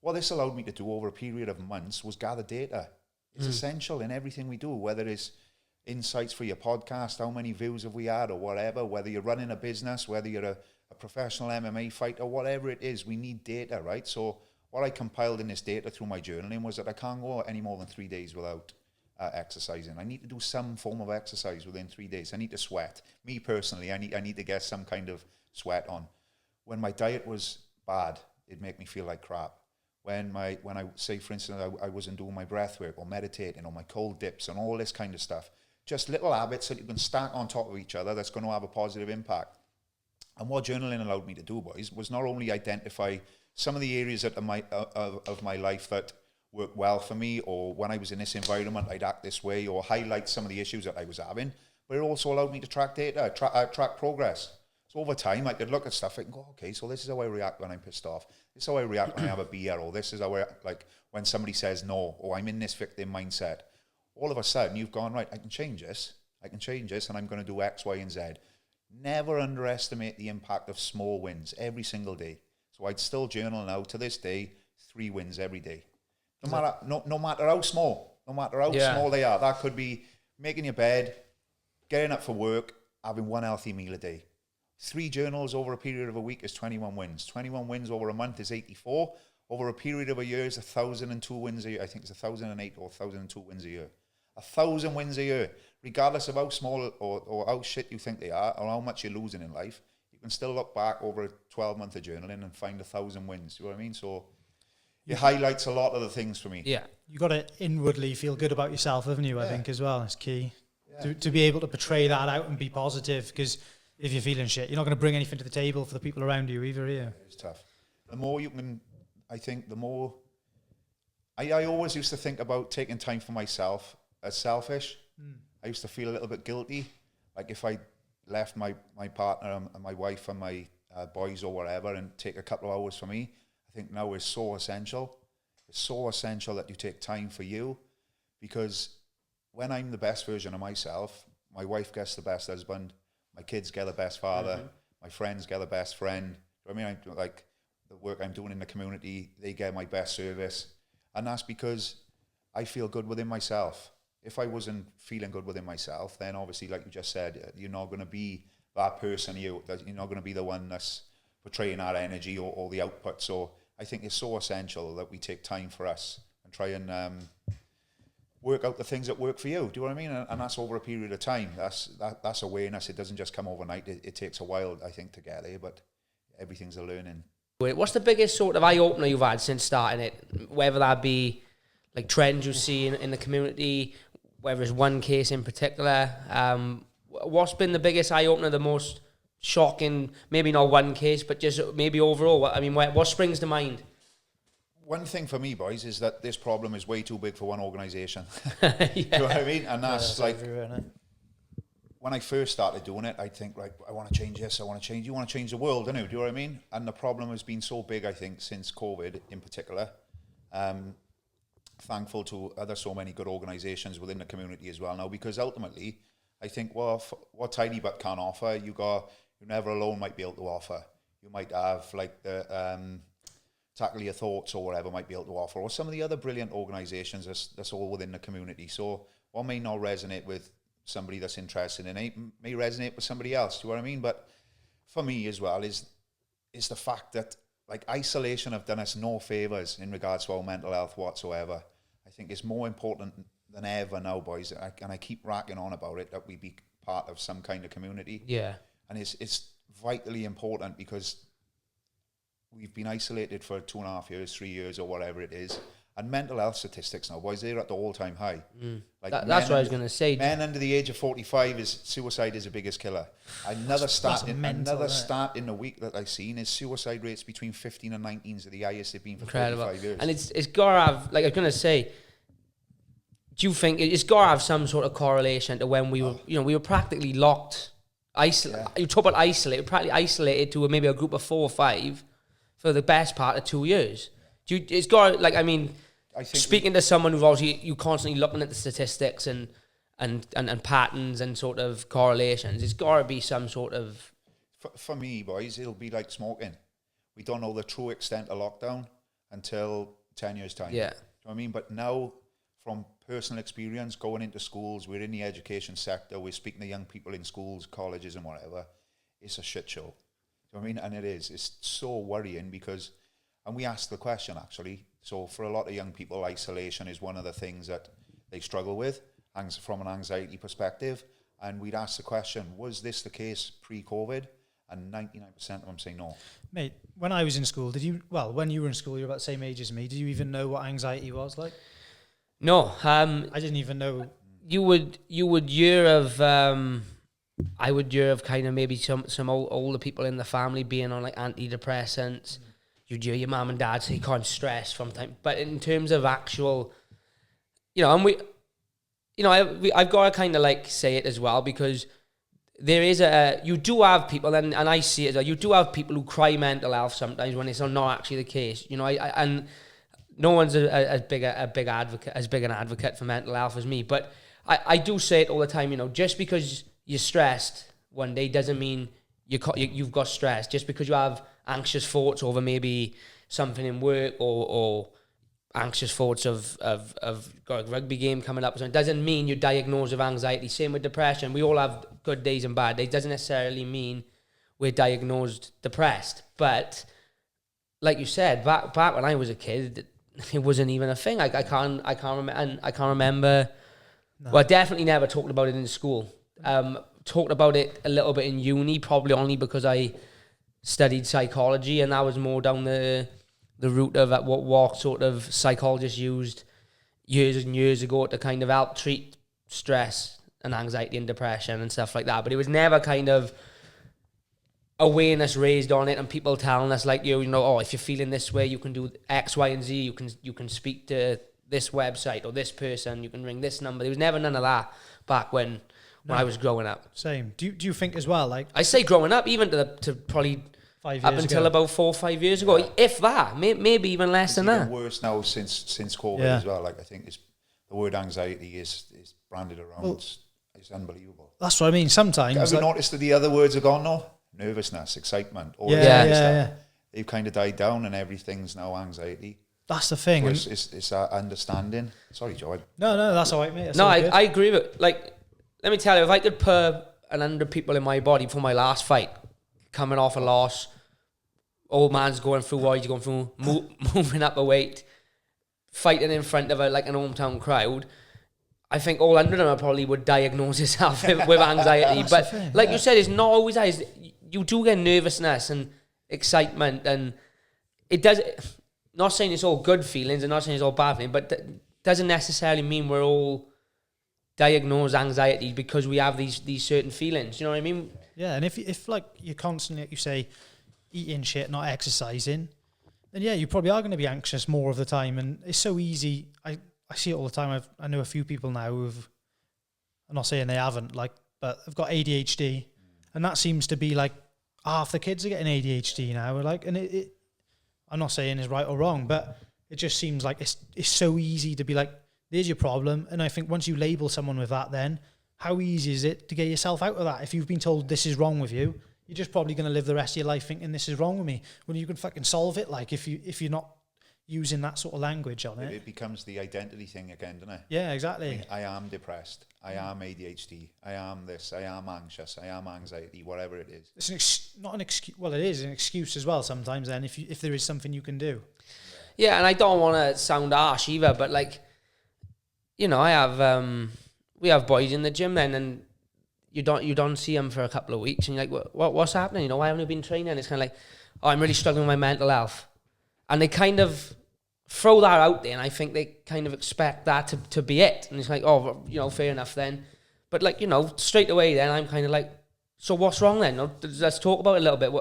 What this allowed me to do over a period of months was gather data. It's essential in everything we do, whether it's insights for your podcast, how many views have we had or whatever, whether you're running a business, whether you're a professional MMA fighter, whatever it is, we need data, right? So what I compiled in this data through my journaling was that I can't go any more than 3 days without exercising. I need to do some form of exercise within 3 days. I need to sweat. Me personally, I need to get some kind of sweat on. When my diet was bad, it'd make me feel like crap. When I say, for instance, I wasn't doing my breath work or meditating or my cold dips and all this kind of stuff, just little habits that you can stack on top of each other that's going to have a positive impact. And what journaling allowed me to do, boys, was not only identify some of the areas of my life that worked well for me, or when I was in this environment, I'd act this way, or highlight some of the issues that I was having. But it also allowed me to track data, track progress. So over time, I could look at stuff and go, okay, so this is how I react when I'm pissed off. This is how I react when I have a beer, or this is how I, like, when somebody says no, or I'm in this victim mindset. All of a sudden, you've gone, right, I can change this, and I'm going to do X, Y, and Z. Never underestimate the impact of small wins every single day. So I'd still journal now, to this day, 3 wins every day. No matter how small they are. That could be making your bed, getting up for work, having 1 healthy meal a day. 3 journals over a period of a week is 21 wins. 21 wins over a month is 84. Over a period of a year is 1,002 wins a year. I think it's 1,008 or 1,002 wins a year. 1,000 wins a year, regardless of how small or how shit you think they are, or how much you're losing in life. You can still look back over a 12-month of journaling and find 1,000 wins. You know what I mean? So it highlights a lot of the things for me. Yeah. You got to inwardly feel good about yourself, haven't you? I think as well. It's key to be able to portray that out and be positive, because if you're feeling shit, you're not going to bring anything to the table for the people around you either, are you? It's tough. The more you can, I think the more, I always used to think about taking time for myself as selfish. I used to feel a little bit guilty. Like if I left my partner and my wife and my boys or whatever and take a couple of hours for me, I think now is so essential. It's so essential that you take time for you, because when I'm the best version of myself, my wife gets the best husband, my kids get the best father, my friends get the best friend. I mean, I like the work I'm doing in the community, they get my best service. And that's because I feel good within myself. If I wasn't feeling good within myself, then obviously, like you just said, you're not going to be that person. You're not going to be the one that's portraying our energy or the output. So I think it's so essential that we take time for us and try and work out the things that work for you. Do you know what I mean? And that's over a period of time. That's awareness. It doesn't just come overnight. It takes a while, I think, to get there, but everything's a learning. What's the biggest sort of eye-opener you've had since starting it? Whether that be like trends you see in the community, whether it's one case in particular. What's been the biggest eye-opener, the most shocking, maybe not one case, but just maybe overall? I mean, what springs to mind? One thing for me, boys, is that this problem is way too big for one organisation. Do you know what I mean? And that's like, when I first started doing it, I'd think, right, I want to change this, I want to change, you want to change the world, don't you? Do you know what I mean? And the problem has been so big, I think, since COVID in particular. Thankful to so many good organisations within the community as well now, because ultimately, I think, well, what Tidy But can offer, you Never Alone might be able to offer. You might have like the Tackle Your Thoughts or whatever might be able to offer, or some of the other brilliant organisations that's all within the community. So what may not resonate with somebody that's interested in it may resonate with somebody else. Do you know what I mean? But for me as well is the fact that like isolation have done us no favours in regards to our mental health whatsoever. I think it's more important than ever now, boys, and I keep racking on about it, that we be part of some kind of community. Yeah. And it's vitally important, because we've been isolated for 2.5 years, 3 years, or whatever it is. And mental health statistics now, boys, they're at the all-time high. Like that's what I was going to say. Men under the age of 45, suicide is the biggest killer. Another stat in the week that I've seen is suicide rates between 15 and 19 are the highest they've been for 45 years. And it's got to have, like I was going to say, do you think it's got to have some sort of correlation to when we were, we were practically locked, isolated. You talk about isolated, practically isolated to maybe a group of 4 or 5 for the best part of 2 years. It's got, like, I mean, I think speaking to someone who's obviously, you constantly looking at the statistics and patterns and sort of correlations, it's got to be some sort of... For me, boys, it'll be like smoking. We don't know the true extent of lockdown until 10 years' time. Yeah. Do you know what I mean? But now, from personal experience, going into schools, we're in the education sector, we're speaking to young people in schools, colleges and whatever, it's a shit show. Do you know what I mean? And it is. It's so worrying because... And we asked the question, actually. So for a lot of young people, isolation is one of the things that they struggle with from an anxiety perspective. And we'd ask the question, was this the case pre-COVID? And 99% of them say no. Mate, when I was in school, when you were in school, you're about the same age as me. Did you even know what anxiety was like? No. I didn't even know. You would hear of... I would hear of kind of maybe some older people in the family being on like antidepressants. you'd hear your mum and dad say, "I'm stressed from time." But in terms of actual, and I've got to kind of like say it as well, because there is you do have people, and I see it, you do have people who cry mental health sometimes when it's not actually the case. And no one's as big an advocate for mental health as me, but I do say it all the time. Just because you're stressed one day doesn't mean you've got stress. Just because you have anxious thoughts over maybe something in work or anxious thoughts of got a rugby game coming up or something, doesn't mean you're diagnosed with anxiety. Same with depression. We all have good days and bad days. Doesn't necessarily mean we're diagnosed depressed. But like you said, back when I was a kid, it wasn't even a thing. I can't remember. No. Well, I definitely never talked about it in school. Talked about it a little bit in uni, probably only because I studied psychology, and that was more down the route of what sort of psychologists used years and years ago to kind of help treat stress and anxiety and depression and stuff like that. But it was never kind of awareness raised on it and people telling us like, if you're feeling this way, you can do X, Y, and Z. You can speak to this website or this person. You can ring this number. There was never none of that back when I was growing up. Same. Do you think as well? Like, I say growing up, even to probably 5 years up until ago. about 4 or 5 years ago, if that, maybe even less than It's that. even worse now since COVID as well. Like, I think the word anxiety is branded around. Well, it's unbelievable. That's what I mean. Sometimes Have you noticed that the other words are gone now? Nervousness, excitement, all Yeah, this kind of yeah, stuff. yeah. They've kind of died down, and everything's now anxiety. That's the thing. So it's our understanding. Sorry, Joe. No, that's all right, mate. That's No, all I good. agree with it. Like, let me tell you, if I could put 100 people in my body for my last fight, coming off a loss, old man's going through what he's going through, moving up a weight, fighting in front of an hometown crowd, I think all 100 of them probably would diagnose himself with anxiety. But like you said, it's not always that. You do get nervousness and excitement, and it does. Not saying it's all good feelings, and not saying it's all bad feelings, but doesn't necessarily mean we're all diagnosed anxiety because we have these certain feelings. You know what I mean? Yeah, and if like you're constantly, like you say, eating shit, not exercising, then yeah, you probably are going to be anxious more of the time. And it's so easy. I see it all the time. I know a few people now who've, I'm not saying they haven't, but have got ADHD, and that seems to be like half the kids are getting ADHD now. And it I'm not saying it's right or wrong, but it just seems like it's so easy to be like, there's your problem. And I think once you label someone with that, then how easy is it to get yourself out of that? If you've been told this is wrong with you, you're just probably going to live the rest of your life thinking this is wrong with me, when you can fucking solve it. Like if you're not using that sort of language on it. It becomes the identity thing again, doesn't it? Yeah, exactly. I mean, I am depressed. I am ADHD. I am this. I am anxious. I am anxiety. Whatever it is. It's not an excuse. Well, it is an excuse as well sometimes. Then, if there is something you can do. Yeah, and I don't want to sound harsh either, but like, I have we have boys in the gym then, and you don't see them for a couple of weeks, and you're like, what's happening? Why haven't you been training? It's kind of like, oh, I'm really struggling with my mental health, and they kind of throw that out there, and I think they kind of expect that to be it, and it's like, oh, fair enough then, but like, straight away then I'm kind of like, so what's wrong then? Let's talk about it a little bit.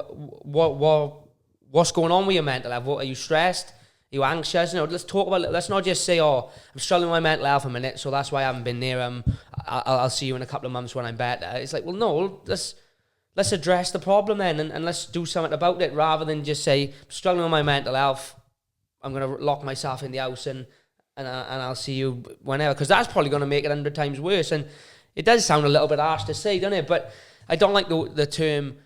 What's going on with your mental health? Are you stressed? Are you anxious? Let's talk about it. Let's not just say, oh, I'm struggling with my mental health a minute, so that's why I haven't been there. I'll see you in a couple of months when I'm better. It's like, well, no, let's address the problem then, and let's do something about it, rather than just say, I'm struggling with my mental health, I'm going to lock myself in the house and I'll see you whenever, because that's probably going to make it 100 times worse. And it does sound a little bit harsh to say, doesn't it? But I don't like the term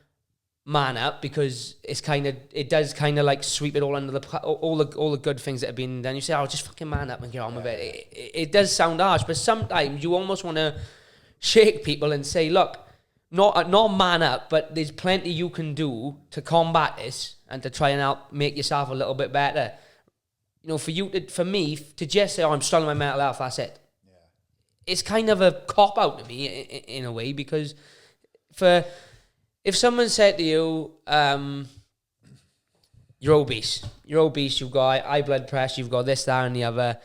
man up, because it does kind of like sweep it all under all the good things that have been done. You say, oh, just fucking man up and get on with it. It does sound harsh, but sometimes you almost want to shake people and say, look, not man up, but there's plenty you can do to combat this and to try and help make yourself a little bit better. For me to just say, oh, I'm struggling with my mental health, that's it. Yeah. It's kind of a cop-out to me in a way, because if someone said to you, you're obese, you've got high blood pressure, you've got this, that, and the other,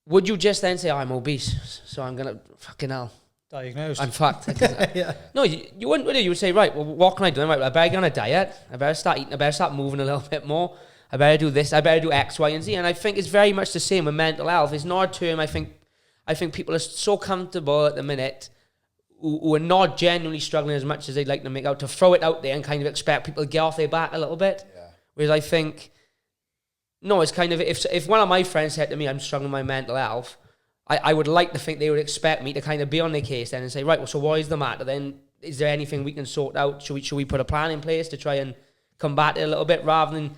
would you just then say, oh, I'm obese, so I'm going to fucking hell. Diagnosed. I'm fucked. Yeah. No, you wouldn't, would you? You would say, right, well, what can I do? Right, I better get on a diet, I better start eating, I better start moving a little bit more. I better do this, I better do X, Y, and Z. And I think it's very much the same with mental health. It's not a term I think people are so comfortable at the minute who are not genuinely struggling as much as they'd like to make out, to throw it out there and kind of expect people to get off their back a little bit. Yeah. Whereas I think, no, it's kind of, if one of my friends said to me, I'm struggling with my mental health, I would like to think they would expect me to kind of be on their case then and say, right, well, so what is the matter then? Is there anything we can sort out? Should we put a plan in place to try and combat it a little bit, rather than,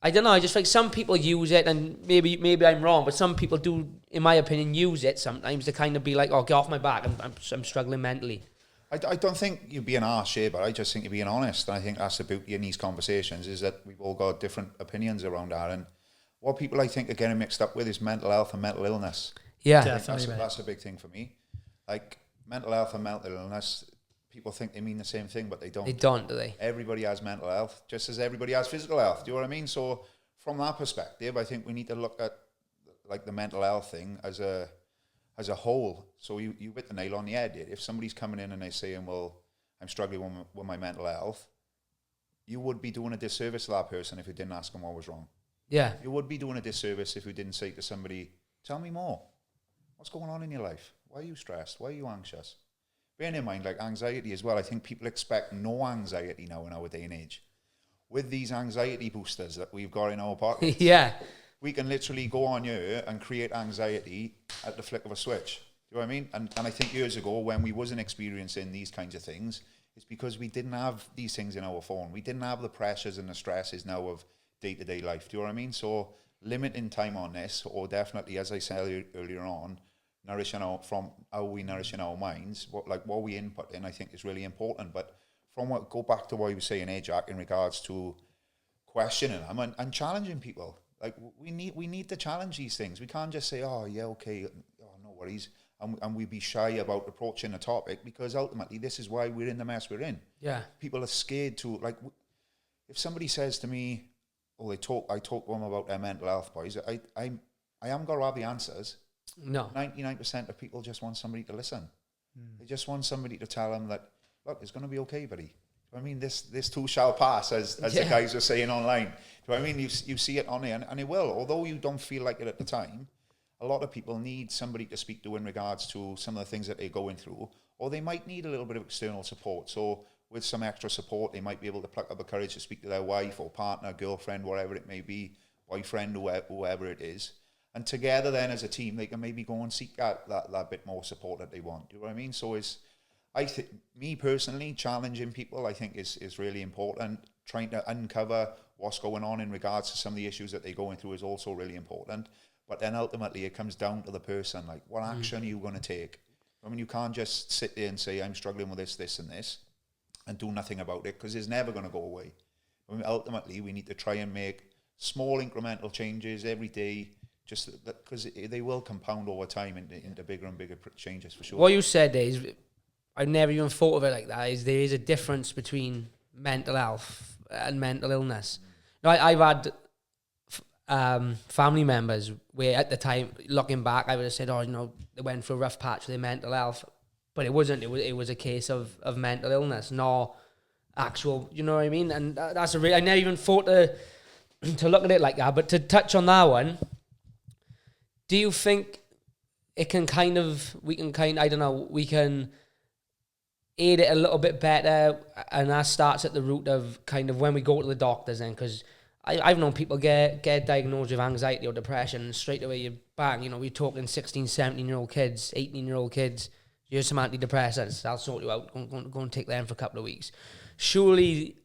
I don't know, I just like some people use it, and maybe I'm wrong, but some people do, in my opinion, use it sometimes to kind of be like, oh, get off my back, I'm struggling mentally. I don't think you're being harsh here, but I just think you're being honest. And I think that's the beauty in these conversations, is that we've all got different opinions around that. And what people, I think, are getting mixed up with is mental health and mental illness. Yeah. Definitely, That's a big thing for me. Like, mental health and mental illness, people think they mean the same thing, but they don't. They don't, do they? Everybody has mental health, just as everybody has physical health. Do you know what I mean? So from that perspective, I think we need to look at like the mental health thing as a whole. So you hit the nail on the head. If somebody's coming in and they're saying, well, I'm struggling with my mental health, you would be doing a disservice to that person if you didn't ask them what was wrong. Yeah. You would be doing a disservice if you didn't say to somebody, tell me more. What's going on in your life? Why are you stressed? Why are you anxious? Bearing in mind, like anxiety as well, I think people expect no anxiety now in our day and age. With these anxiety boosters that we've got in our pockets, Yeah. we can literally go on here and create anxiety at the flick of a switch. Do you know what I mean? And I think years ago, when we wasn't experiencing these kinds of things, it's because we didn't have these things in our phone. We didn't have the pressures and the stresses now of day-to-day life. Do you know what I mean? So limiting time on this, or definitely, as I said earlier on, from how we nourish in our minds, what we input in, I think is really important. But go back to what you were saying, Jack, in regards to questioning them and challenging people. Like, we need to challenge these things. We can't just say, oh yeah, okay, oh, no worries, and we be shy about approaching a topic, because ultimately this is why we're in the mess we're in. Yeah. People are scared to, like, if somebody says to me, oh, I talk to them about their mental health, boys, I haven't got to have the answers. No. 99% of people just want somebody to listen. They just want somebody to tell them that, look, it's going to be okay, buddy. I mean, this too shall pass, as the guys are saying online. Do you know what I mean? You see it on there, and it will. Although you don't feel like it at the time, a lot of people need somebody to speak to in regards to some of the things that they're going through, or they might need a little bit of external support. So with some extra support, they might be able to pluck up the courage to speak to their wife or partner, girlfriend, whatever it may be, boyfriend, whoever it is. And together then as a team, they can maybe go and seek that bit more support that they want. Do you know what I mean? So I think, me personally, challenging people, I think is really important. Trying to uncover what's going on in regards to some of the issues that they're going through is also really important. But then ultimately it comes down to the person, like, what action are you going to take? I mean, you can't just sit there and say, I'm struggling with this, and this, and do nothing about it, because it's never going to go away. I mean, ultimately, we need to try and make small incremental changes every day, just because they will compound over time into bigger and bigger changes, for sure. What you said is, I never even thought of it like that, is there is a difference between mental health and mental illness. Now, I've had family members where at the time, looking back, I would have said, oh, they went through a rough patch with their mental health, but it wasn't. It was a case of mental illness, not actual, you know what I mean? And that's I never even thought to look at it like that. But to touch on that one, do you think we can aid it a little bit better, and that starts at the root of kind of when we go to the doctors then? Because I've known people get diagnosed with anxiety or depression, and straight away you bang, we're talking 16, 17-year-old kids, 18-year-old kids, here's some antidepressants, I'll sort you out, go and take them for a couple of weeks. Surely,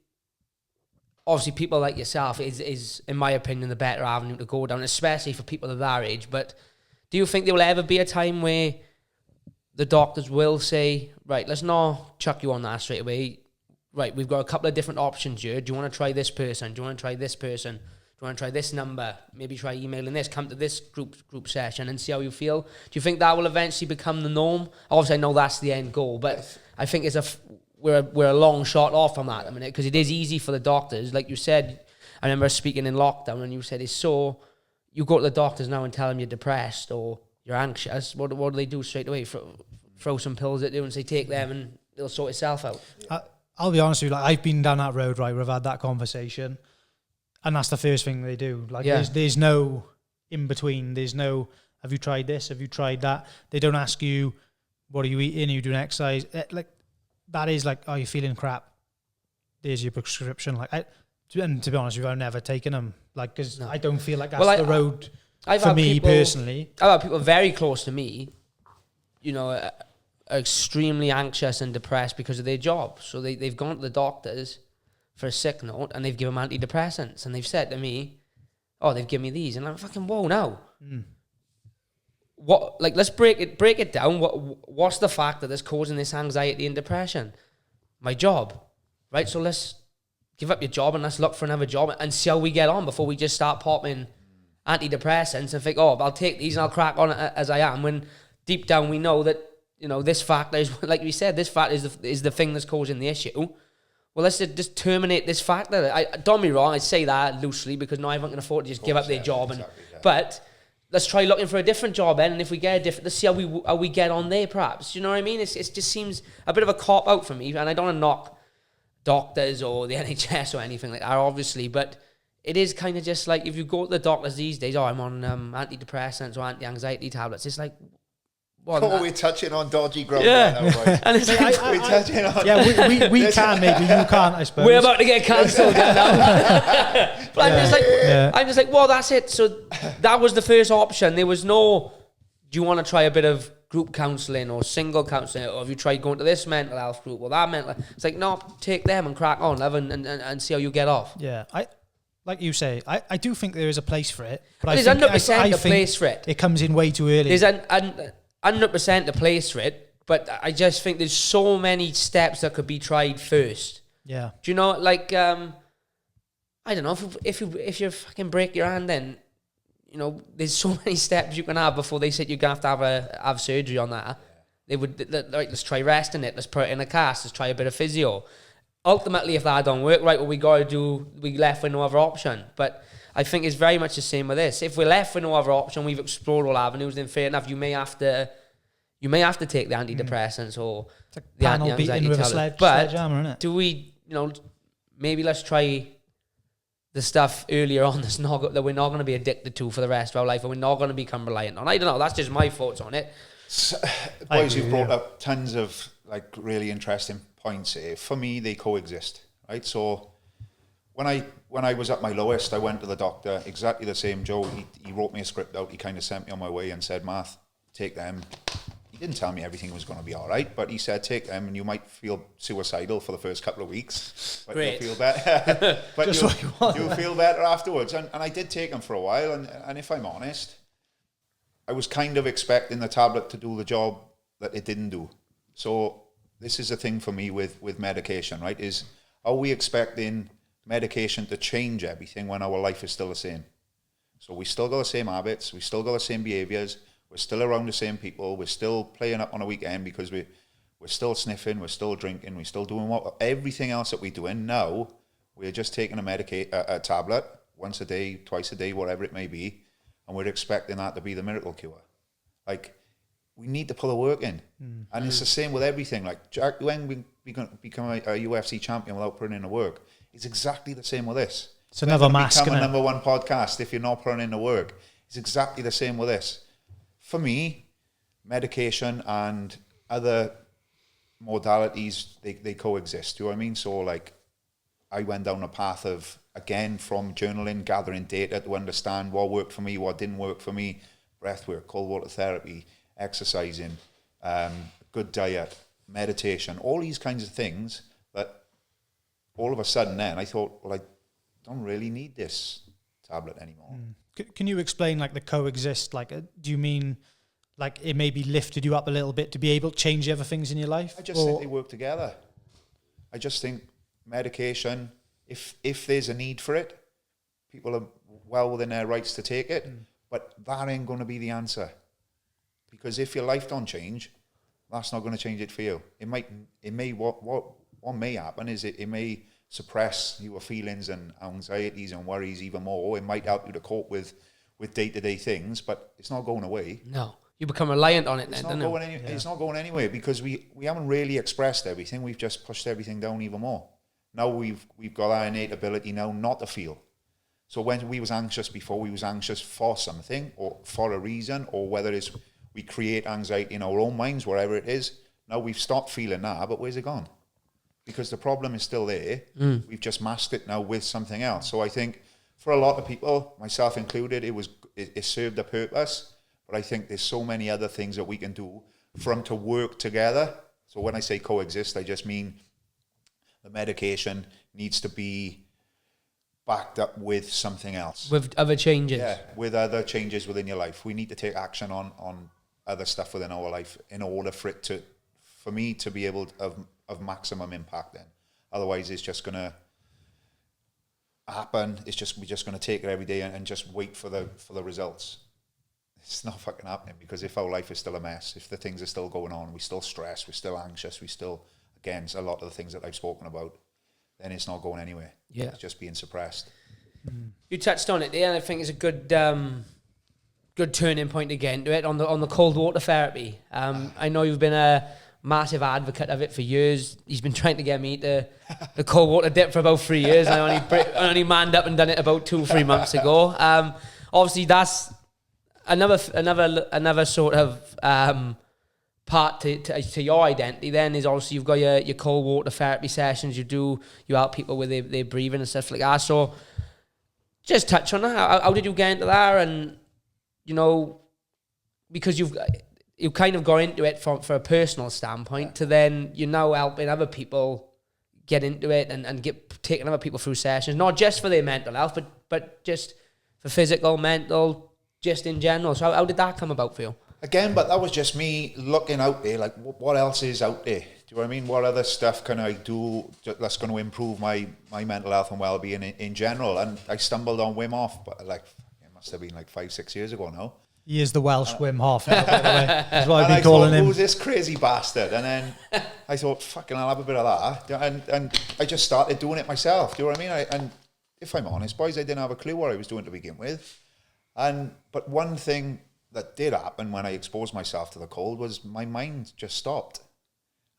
obviously people like yourself is in my opinion, the better avenue to go down, especially for people of that age. But do you think there will ever be a time where the doctors will say, right, let's not chuck you on that straight away. Right, we've got a couple of different options here. Do you want to try this person? Do you want to try this person? Do you want to try this number? Maybe try emailing this. Come to this group session and see how you feel. Do you think that will eventually become the norm? Obviously, I know that's the end goal, but I think we're a long shot off from that at the minute, because it is easy for the doctors. Like you said, I remember speaking in lockdown, and you said you go to the doctors now and tell them you're depressed or you're anxious. What do they do straight away? Throw some pills at you and say, take them and it'll sort itself out. I'll be honest with you, like, I've been down that road, right, where I've had that conversation, And that's the first thing they do. Like, Yeah. there's no in between. There's no, have you tried this? Have you tried that? They don't ask you, what are you eating? Are you doing exercise? Like, that is like, are you feeling crap? There's your prescription. Like, and to be honest with you, I've never taken them. Like, because I don't feel like that's the road for me personally. I've had people very close to me, you know, are extremely anxious and depressed because of their job. So they've gone to the doctors for a sick note and they've given them antidepressants. And they've said to me, oh, they've given me these. And I'm fucking, whoa, now. What, like, let's break it down. What's the factor that's causing this anxiety and depression? My job, right? So let's give up your job and let's look for another job and see how we get on before we just start popping antidepressants and think, oh, I'll take these and I'll crack on as I am, when deep down we know that, you know, this factor is, like we said, this factor is the thing that's causing the issue. Well, let's just terminate this factor. Don't get me wrong, I say that loosely because not everyone can afford to just give up their job. But let's try looking for a different job then, and if we get a different, let's see how we get on there, perhaps. You know what I mean? It just seems a bit of a cop out for me, and I don't want to knock doctors or the NHS or anything like that, obviously, but it is kind of just like, if you go to the doctors these days, oh, I'm on antidepressants or anti-anxiety tablets, it's like, well, we're touching on dodgy ground. Yeah. Now, boys. And it's like, we're touching on. Yeah, we can, maybe you can't, I suppose. we're about to get cancelled now. But I'm just like, well, that's it. So that was the first option. There was no, do you want to try a bit of group counselling or single counselling, or have you tried going to this mental health group or that mental health? It's like, no, take them and crack on, love, and see how you get off. Yeah, like you say, I do think there is a place for it. But There's 100% a place for it. It comes in way too early. There's 100% a place for it, but I just think there's so many steps that could be tried first. Yeah. Do you know, like, I don't know, if you fucking break your hand, then, you know, there's so many steps you can have before they said you're going to have surgery on that. They would, like, let's try resting it, let's put it in a cast, let's try a bit of physio. Ultimately, if that don't work, right, what we got to do, we left with no other option. But I think it's very much the same with this. If we're left with no other option, we've explored all avenues, then fair enough, you may have to take the antidepressants or it's like the panel anti-anxiety beating with a tablets. sledgehammer, isn't it? Do we, you know, maybe let's try the stuff earlier on that we're not going to be addicted to for the rest of our life, and we're not going to become reliant on. I don't know. That's just my thoughts on it. Boys, you've brought up tons of like really interesting points here. For me, they coexist, right? So when I was at my lowest, I went to the doctor, exactly the same Joe. He wrote me a script out. He kind of sent me on my way and said, Math, take them. He didn't tell me everything was going to be all right, but he said, take them and you might feel suicidal for the first couple of weeks, but Great. you'll feel better. But Just what you want. you'll feel better afterwards. And I did take them for a while, and if I'm honest, I was kind of expecting the tablet to do the job that it didn't do. So this is a thing for me with medication, right? Is, are we expecting medication to change everything when our life is still the same? So we still got the same habits, we still got the same behaviours, we're still around the same people, we're still playing up on a weekend because we're still sniffing, we're still drinking, we're still doing everything else that we're doing. Now we're just taking a tablet once a day, twice a day, whatever it may be, and we're expecting that to be the miracle cure. Like, we need to put the work in. And it's the same with everything. Like, Jack, when we become a UFC champion without putting in the work, it's exactly the same with this. It's another mask, become a isn't it? #1 podcast if you're not putting in the work. It's exactly the same with this. For me, medication and other modalities, they coexist. Do you know what I mean? So, like, I went down a path of, again, from journaling, gathering data to understand what worked for me, what didn't work for me, breath work, cold water therapy, exercising, good diet, meditation, all these kinds of things that all of a sudden then I thought, well, I don't really need this tablet anymore. Can you explain, like, the coexist? Like, do you mean, like, it maybe lifted you up a little bit to be able to change the other things in your life? I just think they work together. I just think medication, if there's a need for it, people are well within their rights to take it, but that ain't going to be the answer. Because if your life don't change, that's not going to change it for you. What may happen is it may suppress your feelings and anxieties and worries even more. It might help you to cope with day-to-day things, but it's not going away. No, you become reliant on it It's then, not don't you? It's not going anywhere because we haven't really expressed everything. We've just pushed everything down even more. Now we've got our innate ability now not to feel. So when we was anxious before, we was anxious for something or for a reason, or whether it's we create anxiety in our own minds, wherever it is. Now we've stopped feeling that, but where's it gone? Because the problem is still there. We've just masked it now with something else. So I think for a lot of people, myself included, it served a purpose. But I think there's so many other things that we can do for them to work together. So when I say coexist, I just mean the medication needs to be backed up with something else. With other changes. Yeah, with other changes within your life. We need to take action on other stuff within our life in order for me to be able to of maximum impact then. Otherwise it's just gonna happen. We're just gonna take it every day and just wait for the results. It's not fucking happening, because if our life is still a mess, if the things are still going on, we still stressed, we're still anxious, we still, again, a lot of the things that I've spoken about, then it's not going anywhere. Yeah. It's just being suppressed. You touched on it there, and I think it's a good good turning point to get into it on the cold water therapy. I know you've been a massive advocate of it for years. He's been trying to get me to the cold water dip for about 3 years. I only manned up and done it about 2-3 months ago. Obviously, that's another sort of part to your identity. Then is obviously you've got your cold water therapy sessions. You help people with their breathing and stuff like that. So just touch on that. How did you get into that? And because you've kind of gone into it for a personal standpoint, to then you're now helping other people get into it and taking other people through sessions, not just for their mental health, but just for physical, mental, just in general. So how did that come about for you? Again, but that was just me looking out there, like what else is out there? Do you know what I mean? What other stuff can I do that's going to improve my mental health and well-being in general? And I stumbled on Wim Hof, but it must have been 5-6 years ago now. He is the Welsh Wim Hof now, by the way. That's what I've been calling him. Who's this crazy bastard? And then I thought, fucking, I'll have a bit of that. And I just started doing it myself. Do you know what I mean? And if I'm honest, boys, I didn't have a clue what I was doing to begin with. But one thing that did happen when I exposed myself to the cold was my mind just stopped.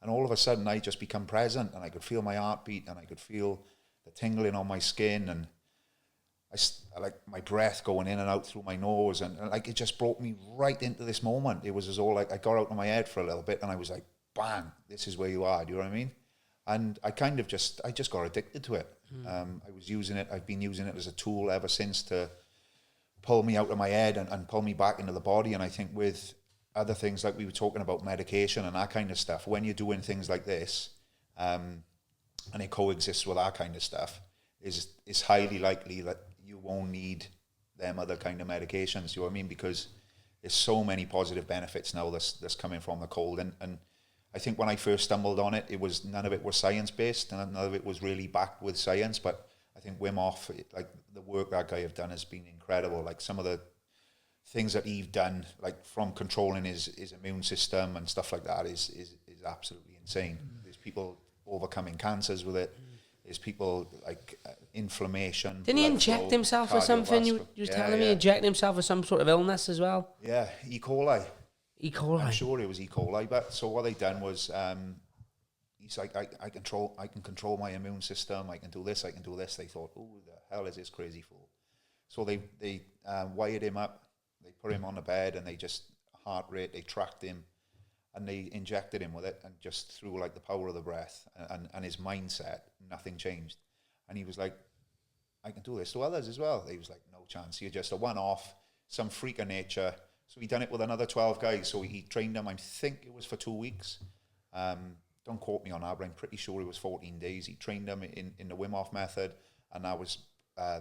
And all of a sudden, I just become present, and I could feel my heartbeat, and I could feel the tingling on my skin, and I like my breath going in and out through my nose, and it just brought me right into this moment. It was as though I got out of my head for a little bit, and I was like, bang, this is where you are. Do you know what I mean? And I just got addicted to it. I was using it. I've been using it as a tool ever since to pull me out of my head and pull me back into the body. And I think with other things, like we were talking about medication and that kind of stuff, when you're doing things like this, and it coexists with that kind of stuff, it's highly likely that you won't need them other kind of medications. You know what I mean? Because there's so many positive benefits now that's coming from the cold. And I think when I first stumbled on it, none of it was science-based, and none of it was really backed with science. But I think Wim Hof, the work that guy have done has been incredible. Like some of the things that he's done, like from controlling his immune system and stuff like that, is absolutely insane. There's people overcoming cancers with it. There's people inflammation. Didn't he inject himself with something? You were telling me injecting himself with some sort of illness as well? Yeah, E. coli. E. coli. I'm sure it was E. coli. But so what they done was, he's like, I can control my immune system. I can do this. They thought, who the hell is this crazy fool? So they wired him up. They put him on the bed, and they just heart rate. They tracked him, and they injected him with it, and just through the power of the breath and his mindset, nothing changed. And he was like, I can do this to others as well. He was like, no chance. You're just a one-off, some freak of nature. So he done it with another 12 guys. So he trained them, I think it was for 2 weeks. Don't quote me on that, but I'm pretty sure it was 14 days. He trained them in the Wim Hof method, and that was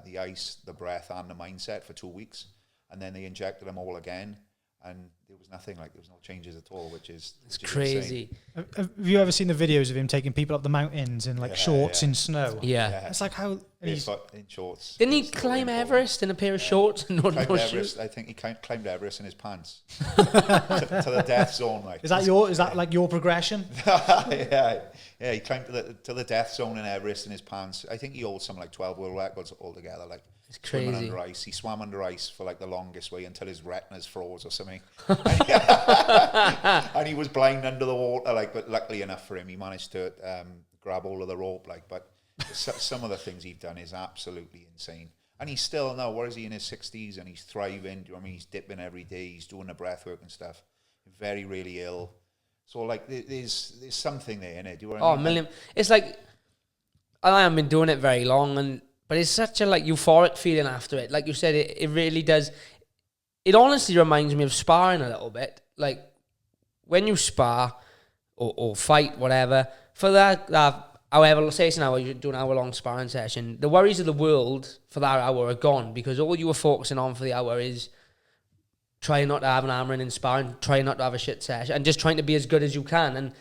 the ice, the breath, and the mindset for 2 weeks. And then they injected them all again, and there was nothing, there was no changes at all, which is crazy. Insane. Have you ever seen the videos of him taking people up the mountains in shorts in snow? Yeah. It's like how... Barefoot in shorts. Didn't he climb Everest in a pair of shorts and no shoes? I think he climbed Everest in his pants to the death zone. Is that your progression? Yeah, he climbed to the death zone in Everest in his pants. I think he holds something 12 world records altogether. It's crazy. Under ice. He swam under ice for the longest way until his retinas froze or something. And he was blind under the water, but luckily enough for him, he managed to grab hold of the rope. But some of the things he's done is absolutely insane. And he's still now, what is he, in his 60s, and he's thriving. Do you know what I mean? He's dipping every day. He's doing the breath work and stuff. Very, really ill. So, like, there's something there, innit? Do you know what I mean? Million. It's like, I haven't been doing it very long, but it's such a, like, euphoric feeling after it. Like you said, it really does. It honestly reminds me of sparring a little bit. Like, when you spar or fight, whatever, for that however, say it's an hour, you do an hour-long sparring session, the worries of the world for that hour are gone, because all you were focusing on for the hour is trying not to have an hammering in sparring, trying not to have a shit session, and just trying to be as good as you can. And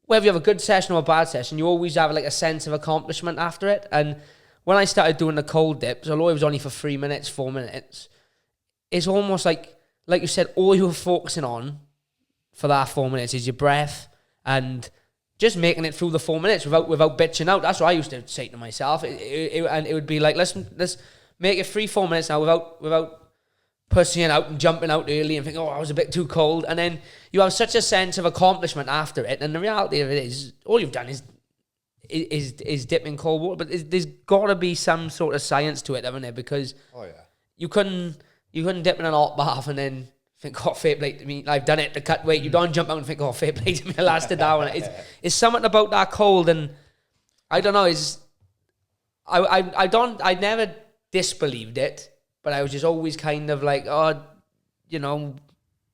whether you have a good session or a bad session, you always have like a sense of accomplishment after it. And when I started doing the cold dips, although it was only for 3 minutes, 4 minutes, it's almost like you said, all you were focusing on for that 4 minutes is your breath and just making it through the 4 minutes without bitching out. That's what I used to say to myself. And it would be like, let's make it 3-4 minutes now without pussing out and jumping out early and thinking, oh, I was a bit too cold. And then you have such a sense of accomplishment after it. And the reality of it is, all you've done is dip in cold water. But there's got to be some sort of science to it, haven't there? Because you couldn't dip in an hot bath and then think, oh, fair play to me, I've done it to cut weight. You don't jump out and think, oh, fair play to me, I lasted that one. It's something about that cold, and I don't know, I never disbelieved it, but I was just always kind of like, oh, you know,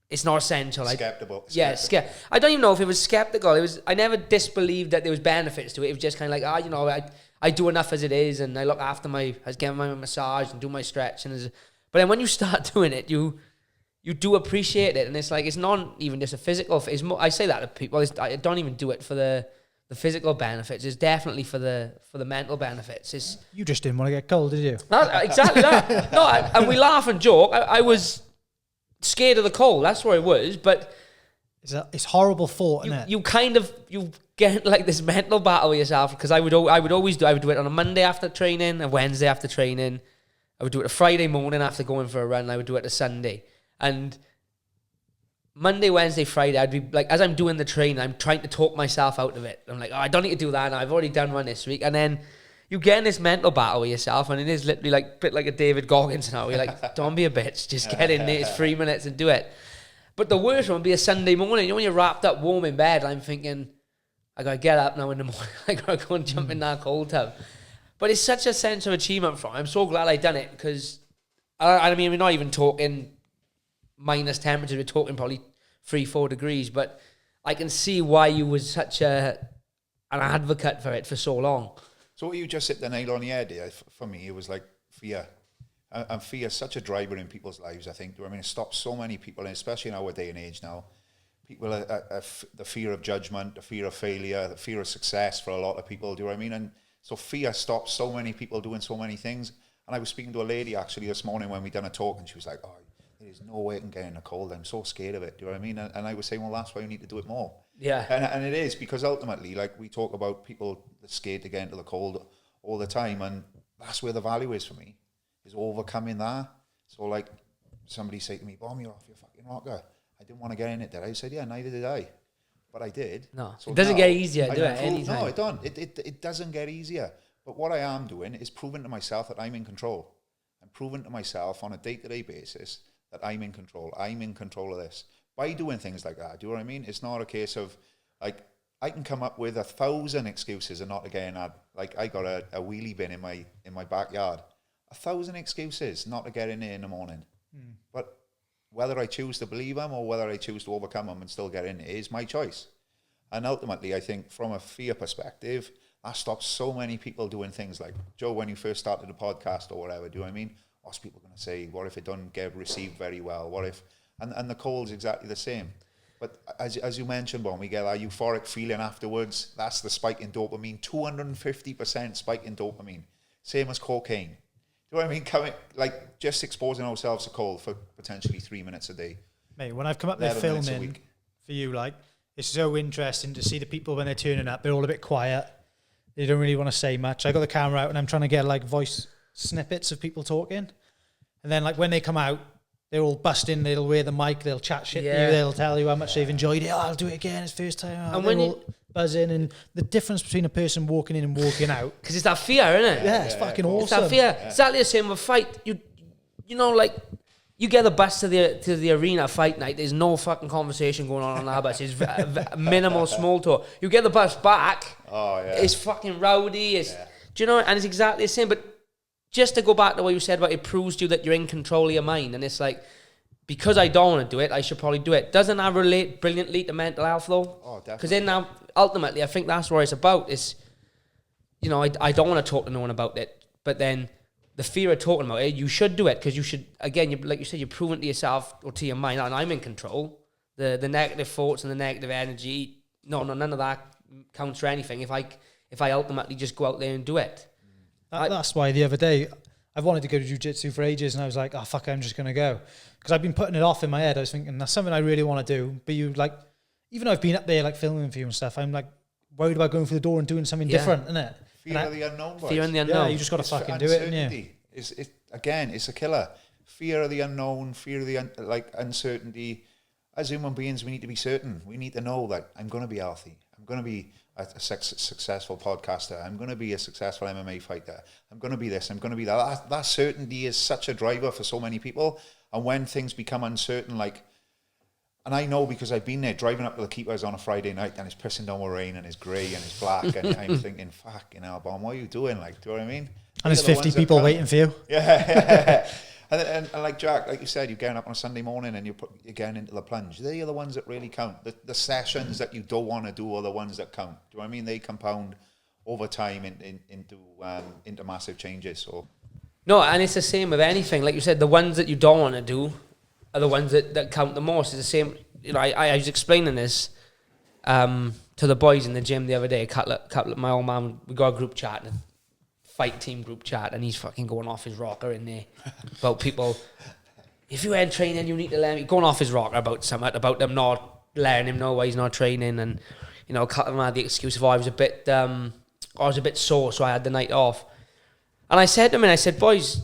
it's not essential. Skeptical. Yeah, I don't even know if it was skeptical. I never disbelieved that there was benefits to it. It was just kind of like, you know, I do enough as it is, and I look after I get my massage and do my stretching. But then when you start doing it, you do appreciate it, and it's like, it's not even just a physical. It's more, I say that to people. I don't even do it for the physical benefits. It's definitely for the mental benefits. You just didn't want to get cold, did you? Exactly that. No, and we laugh and joke. I was scared of the cold. That's where I was. But it's horrible thought, isn't it? You get like this mental battle with yourself, because I would do it on a Monday after training, a Wednesday after training. I would do it a Friday morning after going for a run. I would do it a Sunday. And Monday, Wednesday, Friday, I'd be like, as I'm doing the training, I'm trying to talk myself out of it. I'm like, oh, I don't need to do that now. I've already done one this week. And then you get in this mental battle with yourself, and it is literally like a bit like a David Goggins now. You're like, don't be a bitch. Just get in there. It's 3 minutes and do it. But the worst one would be a Sunday morning. You know, when you're wrapped up warm in bed, I'm thinking, I got to get up now in the morning. I got to go and jump in that cold tub. But it's such a sense of achievement for me. I'm so glad I done it, because, I mean, we're not even talking minus temperatures, we're talking probably 3-4 degrees, but I can see why you was such an advocate for it for so long. So you just hit the nail on the head there. For me, it was like fear. And fear is such a driver in people's lives, I think. I mean, it stops so many people, and especially in our day and age now. People are the fear of judgment, the fear of failure, the fear of success for a lot of people, do you know what I mean? And so fear stops so many people doing so many things. And I was speaking to a lady actually this morning when we done a talk, and she was like, oh, there's no way I can get in the cold. I'm so scared of it. Do you know what I mean? And I was saying, well, that's why you need to do it more. Yeah. And it is, because ultimately, like, we talk about people that scared to get into the cold all the time, and that's where the value is for me, is overcoming that. So, like, somebody say to me, Bomb, you're off your fucking rocker. I didn't want to get in it, did I? I said, yeah, neither did I. But I did. No, so it doesn't get easier, do it? Anytime. No, it don't. It doesn't get easier. But what I am doing is proving to myself that I'm in control. I'm proving to myself on a day-to-day basis that I'm in control. I'm in control of this. By doing things like that, do you know what I mean? It's not a case of, like, I can come up with 1,000 excuses and not to get in. Like, I got a wheelie bin in my backyard. 1,000 excuses not to get in there in the morning. But whether I choose to believe them or whether I choose to overcome them and still get in is my choice. And ultimately, I think from a fear perspective, that stops so many people doing things like, Joe, when you first started the podcast or whatever, do you know what I mean? What's people going to say? What if it doesn't get received very well? What if... And the cold's exactly the same. But as you mentioned, Bon, we get that euphoric feeling afterwards. That's the spike in dopamine. 250% spike in dopamine. Same as cocaine. Do you know what I mean? Like, just exposing ourselves to cold for potentially 3 minutes a day. Mate, when I've come up there filming for you, like, it's so interesting to see the people when they're turning up. They're all a bit quiet. They don't really want to say much. I got the camera out and I'm trying to get, like, voice snippets of people talking, and then, like, when they come out, they're all busting. They'll wear the mic, they'll chat shit to you, they'll tell you how much they've enjoyed it. Oh, I'll do it again, it's first time. And when buzzing, and the difference between a person walking in and walking out. Because it's that fear, isn't it? Yeah, it's fucking awesome. It's that fear. Exactly the same with a fight. You know, like, you get the bus to the arena fight night, there's no fucking conversation going on that bus. It's minimal small talk. You get the bus back, it's fucking rowdy. Do you know? And it's exactly the same. But just to go back to what you said about it proves to you that you're in control of your mind. And it's like, because I don't want to do it, I should probably do it. Doesn't that relate brilliantly to mental health, though? Oh, definitely. Because then now, ultimately, I think that's what it's about. It's, you know, I don't want to talk to no one about it. But then the fear of talking about it, you should do it, because you should, again, like you said, you're proving to yourself or to your mind, and I'm in control. The negative thoughts and the negative energy, none of that counts for anything if I ultimately just go out there and do it. That's why the other day, I've wanted to go to jiu-jitsu for ages, and I was like, oh, fuck, I'm just going to go. Because I've been putting it off in my head. I was thinking, that's something I really want to do. But you, like, even though I've been up there, like, filming for you and stuff, I'm, like, worried about going through the door and doing something different, isn't it? Fear of the unknown, boys. Fear of the unknown. Yeah, you just got to fucking do it, and it's a killer. Fear of the unknown, fear of the uncertainty. As human beings, we need to be certain. We need to know that I'm going to be healthy. I'm going to be a successful podcaster. I'm going to be a successful MMA fighter. I'm going to be this. I'm going to be that. That certainty is such a driver for so many people. And when things become uncertain, like, and I know because I've been there driving up to the keepers on a Friday night, and it's pissing down with rain and it's grey and it's black, and I'm thinking, fucking hell, Bon, what are you doing? Like, do you know what I mean? And there's 50 people waiting for you. Yeah. And like Jack, like you said, you're getting up on a Sunday morning and you're getting into the plunge. They're the ones that really count. The sessions that you don't want to do are the ones that count. Do you know what I mean? They compound over time into massive changes. So no, and it's the same with anything. Like you said, the ones that you don't want to do are the ones that count the most. It's the same. You know, I was explaining this to the boys in the gym the other day. A couple of my old man, we got a group chat, and fight team group chat, and he's fucking going off his rocker in there about people. If you ain't training, you need to learn. Going off his rocker about them not letting him know why he's not training, and you know, a couple of them had the excuse of I was a bit sore, so I had the night off. And I said to him, and boys,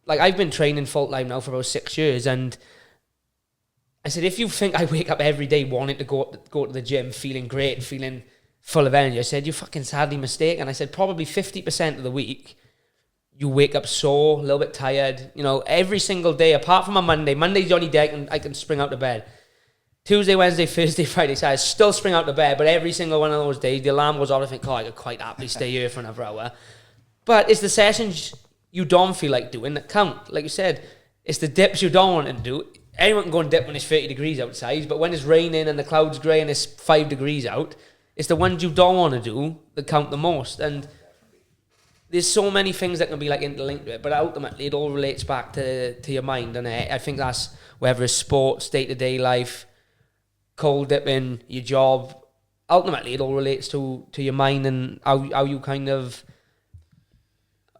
like, I've been training full time now for about 6 years, and I said, if you think I wake up every day wanting to go to the gym, feeling great, feeling full of energy, I said, you're fucking sadly mistaken. I said, probably 50% of the week, you wake up sore, a little bit tired, you know, every single day, apart from a Monday. Monday's the only day I can spring out of bed. Tuesday, Wednesday, Thursday, Friday, Saturday, I still spring out of bed, but every single one of those days, the alarm goes off, I think, I could quite happily stay here for another hour. But it's the sessions you don't feel like doing that count. Like you said, it's the dips you don't want to do. Anyone can go and dip when it's 30 degrees outside, but when it's raining and the cloud's grey and it's 5 degrees out, it's the ones you don't want to do that count the most. And there's so many things that can be like interlinked with it, but ultimately it all relates back to your mind. And I think that's whether it's sports, day-to-day life, cold dipping, your job. Ultimately, it all relates to your mind and how you kind of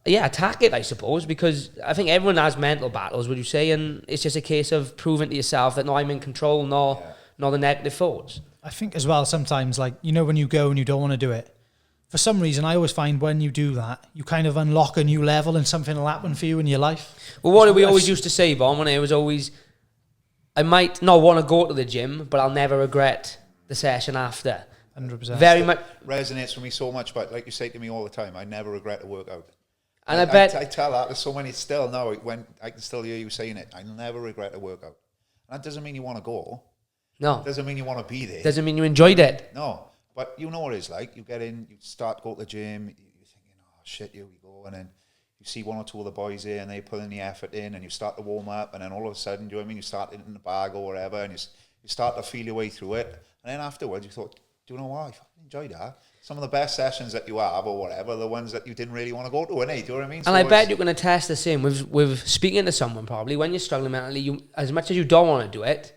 attack it, I suppose, because I think everyone has mental battles, would you say? And it's just a case of proving to yourself that no, I'm in control, nor the negative thoughts. I think as well, sometimes, like, you know, when you go and you don't want to do it, for some reason, I always find when you do that, you kind of unlock a new level and something will happen for you in your life. Well, what we always used to say, Von, when it was always, I might not want to go to the gym, but I'll never regret the session after. 100%. Very much resonates with me so much, but like you say to me all the time, I never regret a workout. And I bet I tell that, there's so many still now, when I can still hear you saying it, I never regret a workout. And that doesn't mean you want to go. No. It doesn't mean you want to be there. Doesn't mean you enjoyed it. No. But you know what it's like. You get in, you start to go to the gym, you're thinking, oh shit, here we go. And then you see one or two of the boys there and they put in the effort in and you start to warm up, and then all of a sudden, do you know what I mean? You start in the bag or whatever, and you start to feel your way through it. And then afterwards you thought, do you know what? I fucking enjoyed that. Some of the best sessions that you have or whatever, the ones that you didn't really want to go to, and do you know what I mean? And I bet you can attest the same with speaking to someone probably when you're struggling mentally. You, as much as you don't want to do it,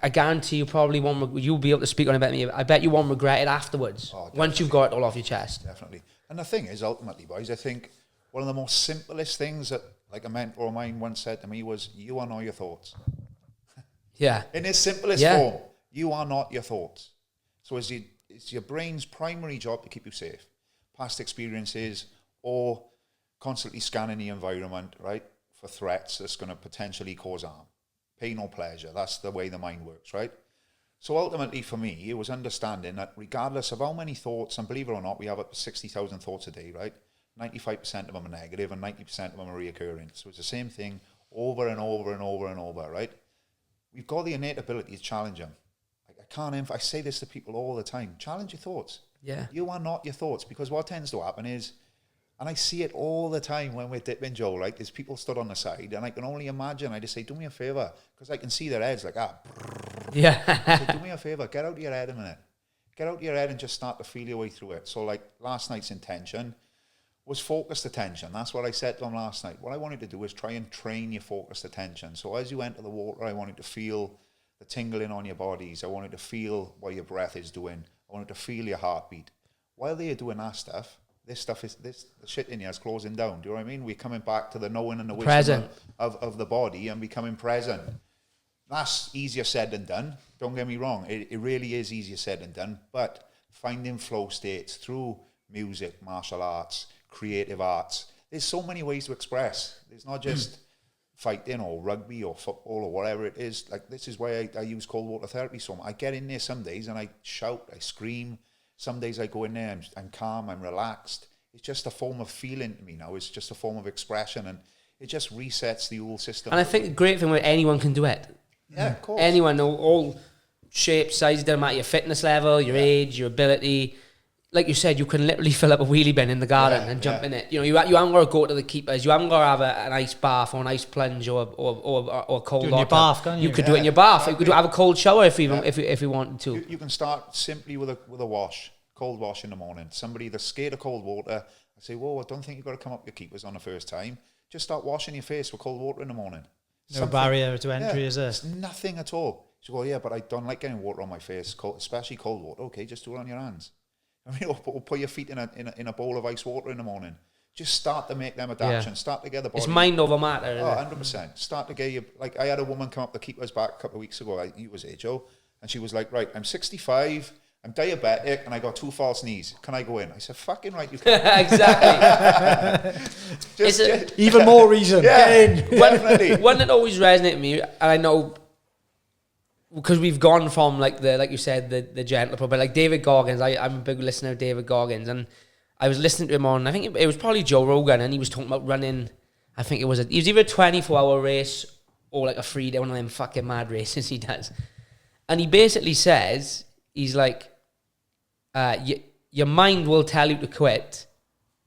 I guarantee you probably won't. You'll be able to speak on it better than me. I bet you won't regret it afterwards once you've got it all off your chest. Definitely. And the thing is, ultimately, boys, I think one of the most simplest things that, like, a mentor of mine once said to me was, "You are not your thoughts." Yeah. In its simplest form, you are not your thoughts. So it's your brain's primary job to keep you safe. Past experiences or constantly scanning the environment, right, for threats that's going to potentially cause harm. Pain or pleasure. That's the way the mind works, right? So ultimately for me, it was understanding that regardless of how many thoughts, and believe it or not, we have up to 60,000 thoughts a day, right? 95% of them are negative and 90% of them are reoccurring. So it's the same thing over and over and over and over, right? We've got the innate ability to challenge them. I say this to people all the time, challenge your thoughts. Yeah. You are not your thoughts, because what tends to happen is, and I see it all the time when we're dipping, Joe, right? There's people stood on the side, and I can only imagine, I just say, do me a favour, because I can see their heads like, Yeah. so do me a favour, get out of your head a minute. Get out of your head and just start to feel your way through it. So like last night's intention was focused attention. That's what I said to them last night. What I wanted to do is try and train your focused attention. So as you enter the water, I wanted to feel the tingling on your bodies. I wanted to feel what your breath is doing. I wanted to feel your heartbeat. While they're doing that stuff, the shit in you is closing down. Do you know what I mean? We're coming back to the knowing and the wisdom of the body and becoming present. That's easier said than done. Don't get me wrong. It really is easier said than done. But finding flow states through music, martial arts, creative arts, there's so many ways to express. There's not just fighting or rugby or football or whatever it is. Like, this is why I use cold water therapy so much. I get in there some days and I shout, I scream. Some days I go in there, I'm calm, I'm relaxed. It's just a form of feeling to me now. It's just a form of expression, and it just resets the whole system. And I think the great thing where anyone can do it. Yeah, of course. Anyone, all shapes, sizes, doesn't matter your fitness level, your age, your ability. Like you said, you can literally fill up a wheelie bin in the garden and jump in it. You know, you haven't got to go to the keepers. You haven't got to have an ice bath or an ice plunge or cold water. Do it in your bath, can't you? You could do it in your bath. You could have a cold shower if you wanted to. You can start simply with a wash, cold wash in the morning. Somebody that's scared of cold water, I say, whoa, I don't think you've got to come up your keepers on the first time. Just start washing your face with cold water in the morning. No barrier to entry, is there? It's nothing at all. So, well, yeah, but I don't like getting water on my face, especially cold water. Okay, just do it on your hands. I mean, or put your feet in a bowl of ice water in the morning. Just start to make them adaptations. Start to get the body. It's mind over matter, isn't it? 100%. Start to get you. Like, I had a woman come up to keep us back a couple of weeks ago. I think it was Joe, and she was like, "Right, I'm 65, I'm diabetic, and I got 2 false knees. Can I go in?" I said, "Fucking right, you can." Exactly. Even more reason. Yeah, definitely. One that always resonated with me, and I know because we've gone from like you said, the gentle, but like David Goggins, I'm a big listener of David Goggins, and I was listening to him on, I think it was probably Joe Rogan, and he was talking about running. I think it was either a 24-hour race or like a 3-day, one of them fucking mad races he does. And he basically says, he's like, your mind will tell you to quit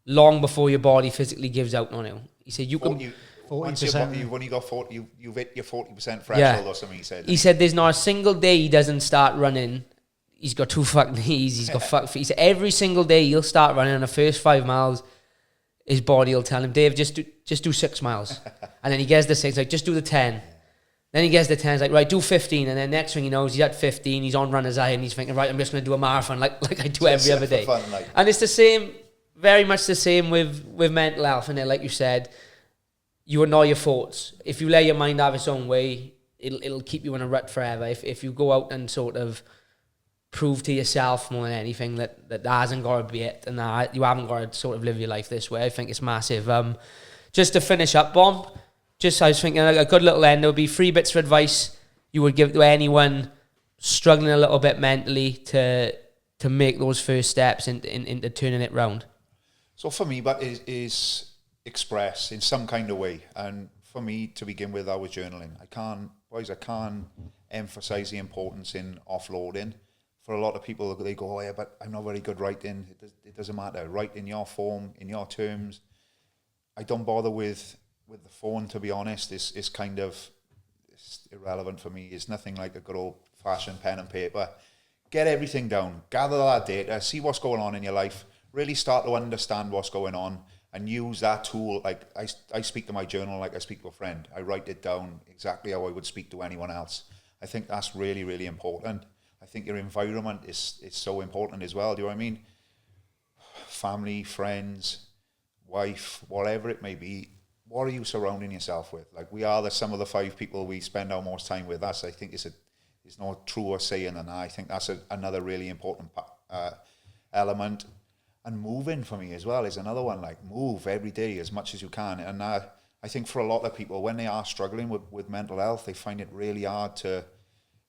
long before your body physically gives out on you. He said you can. 40%. You've only got 40. You've hit your 40% threshold or something. He said there's not a single day he doesn't start running. He's got 2 fucking knees. He's got fuck feet. He said every single day he'll start running. On the first 5 miles, his body will tell him, "Dave, just do 6 miles." And then he gets the 6, like, just do the 10. Then he gets the 10, he's like, right, do 15. And then next thing he knows, he's at 15. He's on runner's high, and he's thinking, right, I'm just going to do a marathon like I do every other day. Fun, like. And it's the same, very much the same with mental health. And like you said, you ignore your thoughts. If you let your mind have its own way, it'll keep you in a rut forever. If you go out and sort of prove to yourself more than anything that hasn't got to be it, and that you haven't got to sort of live your life this way, I think it's massive. Just to finish up, Bomb, I was thinking a good little end. There would be 3 bits of advice you would give to anyone struggling a little bit mentally to make those first steps into turning it round. So for me, that is express in some kind of way. And for me, to begin with, I was journaling. I can't emphasize the importance in offloading. For a lot of people, they go, "Oh yeah, but I'm not very good writing." It doesn't matter. Write in your form, in your terms. I don't bother with the phone, to be honest. It's kind of irrelevant for me. It's nothing like a good old-fashioned pen and paper. Get everything down. Gather that data. See what's going on in your life. Really start to understand what's going on and use that tool. Like, I speak to my journal like I speak to a friend. I write it down exactly how I would speak to anyone else. I think that's really, really important. I think your environment is so important as well. Do you know what I mean? Family, friends, wife, whatever it may be. What are you surrounding yourself with? Like, we are the sum of the 5 people we spend our most time with. That's, I think, it's no truer saying than that. I think that's another really important element. And moving for me as well is another one. Like, move every day as much as you can. And I think for a lot of people, when they are struggling with mental health, they find it really hard to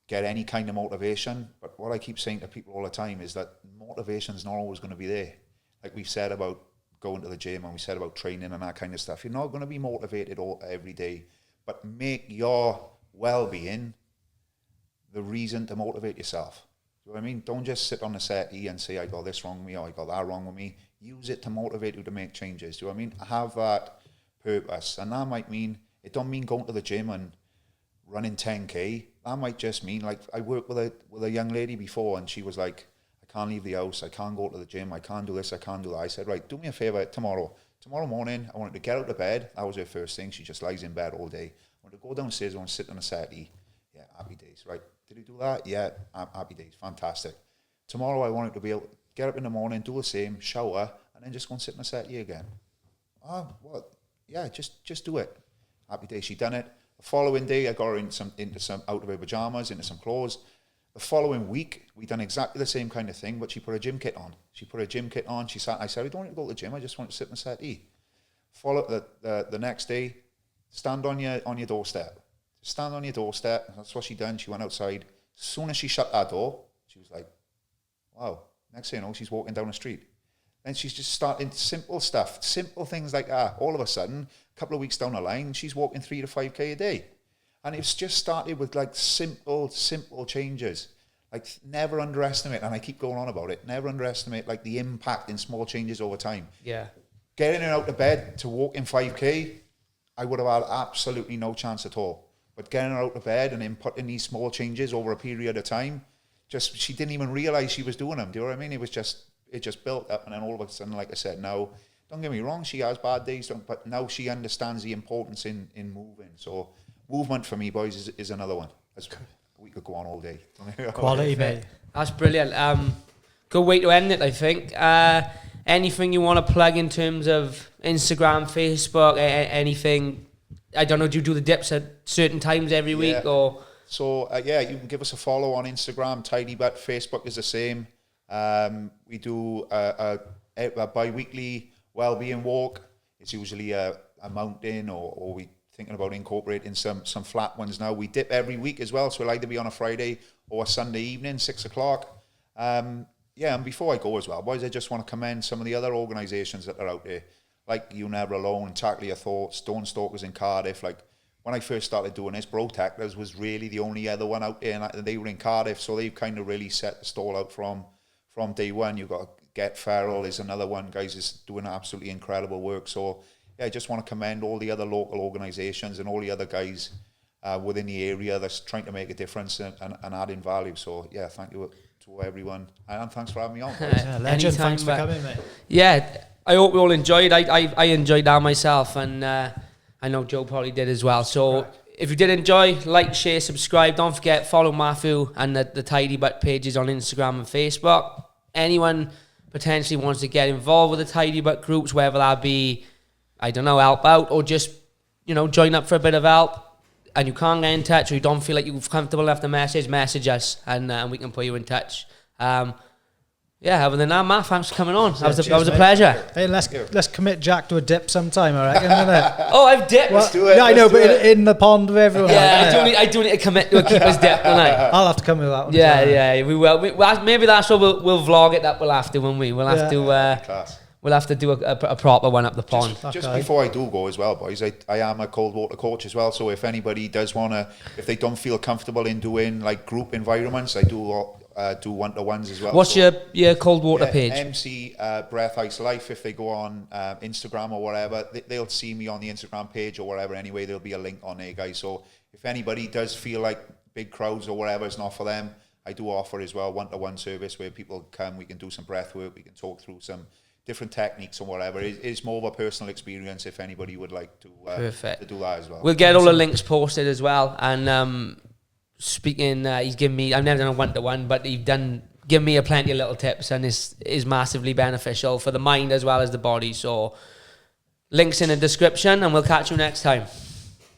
get any kind of motivation. But what I keep saying to people all the time is that motivation's not always going to be there. Like we've said about going to the gym and we said about training and that kind of stuff. You're not going to be motivated every day, but make your well-being the reason to motivate yourself. You know what I mean? Don't just sit on the settee and say, I got this wrong with me or I got that wrong with me. Use it to motivate you to make changes. Do you know what I mean? Have that purpose. And that might mean, it don't mean going to the gym and running 10K. That might just mean, like, I worked with a young lady before and she was like, I can't leave the house, I can't go to the gym, I can't do this, I can't do that. I said, right, do me a favor tomorrow morning, I wanted to get out of bed. That was her first thing. She just lies in bed all day. I wanted to go downstairs, I want to sit on a settee. Yeah, happy days, right? Did he do that? Yeah, happy days, fantastic. Tomorrow I wanted to be able to get up in the morning, do the same, shower, and then just go and sit on a settee again. Oh, what? Yeah, just do it. Happy days, she done it. The following day, I got her into some out of her pajamas, into some clothes. The following week, we done exactly the same kind of thing, but she put a gym kit on. She sat. I said, I don't want to go to the gym. I just want to sit in the settee. Follow the next day, stand on your doorstep. Stand on your doorstep. That's what she done. She went outside. As soon as she shut that door, she was like, wow. Next thing you know, she's walking down the street. Then she's just starting simple stuff, simple things like that. All of a sudden, a couple of weeks down the line, she's walking 3 to 5K a day. And it's just started with like simple changes. Like never underestimate, and I keep going on about it, never underestimate like the impact in small changes over time. Yeah. Getting her out of bed to walk in 5K, I would have had absolutely no chance at all. But getting her out of bed and then putting these small changes over a period of time, just she didn't even realize she was doing them. Do you know what I mean? It just built up, and then all of a sudden, like I said, now, don't get me wrong, she has bad days, but now she understands the importance in moving. So movement for me, boys, is another one. We could go on all day. Quality, mate. That's brilliant. Good way to end it, I think. Anything you want to plug in terms of Instagram, Facebook, anything? I don't know, do you do the dips at certain times every week? Or? So, you can give us a follow on Instagram, Tidy Butt. Facebook is the same. We do a bi-weekly well-being walk. It's usually a mountain, or we thinking about incorporating some flat ones now. We dip every week as well, so it'll either be on a Friday or a Sunday evening, 6 o'clock. And before I go as well, boys, I just want to commend some of the other organisations that are out there, like You Never Alone, Tackle Your Thoughts, Stone Stalkers in Cardiff. Like when I first started doing this, Protectors was really the only other one out there, and they were in Cardiff, so they've kind of really set the stall out from day one. You've got Get Feral is another one, guys, is doing absolutely incredible work. So I just want to commend all the other local organisations and all the other guys within the area that's trying to make a difference and adding value. So thank you to everyone, and thanks for having me on. Legend, thanks for coming, mate. I hope we all enjoyed. I enjoyed that myself, and I know Joe probably did as well. So if you did enjoy, like, share, subscribe. Don't forget, follow Matthew and the Tidy Butt pages on Instagram and Facebook. Anyone potentially wants to get involved with the Tidy Butt groups, whether that be, I don't know, help out, or just, join up for a bit of help, and you can't get in touch, or you don't feel like you're comfortable enough to message us, and we can put you in touch. Other than that, Matt, thanks for coming on. That was a pleasure. Hey, let's commit Jack to a dip sometime, I reckon, innit? Oh, I've dipped. Let's do it. Yeah, I know, but in the pond with everyone. Yeah, I do need to commit to a keeper's dip, don't I? I'll have to come with that one. Yeah, we will. Maybe that's what we'll vlog it. That we'll have to, when we'll have to. We'll have to do a proper one up the pond. Just before I do go as well, boys, I am a cold water coach as well. So if anybody does if they don't feel comfortable in doing like group environments, I do one-to-ones as well. What's your cold water page? MC Breath Ice Life. If they go on Instagram or whatever, they'll see me on the Instagram page or whatever. Anyway, there'll be a link on there, guys. So if anybody does feel like big crowds or whatever is not for them, I do offer as well one-to-one service where people come. We can do some breath work. We can talk through some different techniques or whatever. It's more of a personal experience if anybody would like to do that as well. We'll get all the links posted as well. And speaking, he's given me, I've never done a one-to-one, but he's given me plenty of little tips, and is massively beneficial for the mind as well as the body. So links in the description, and we'll catch you next time.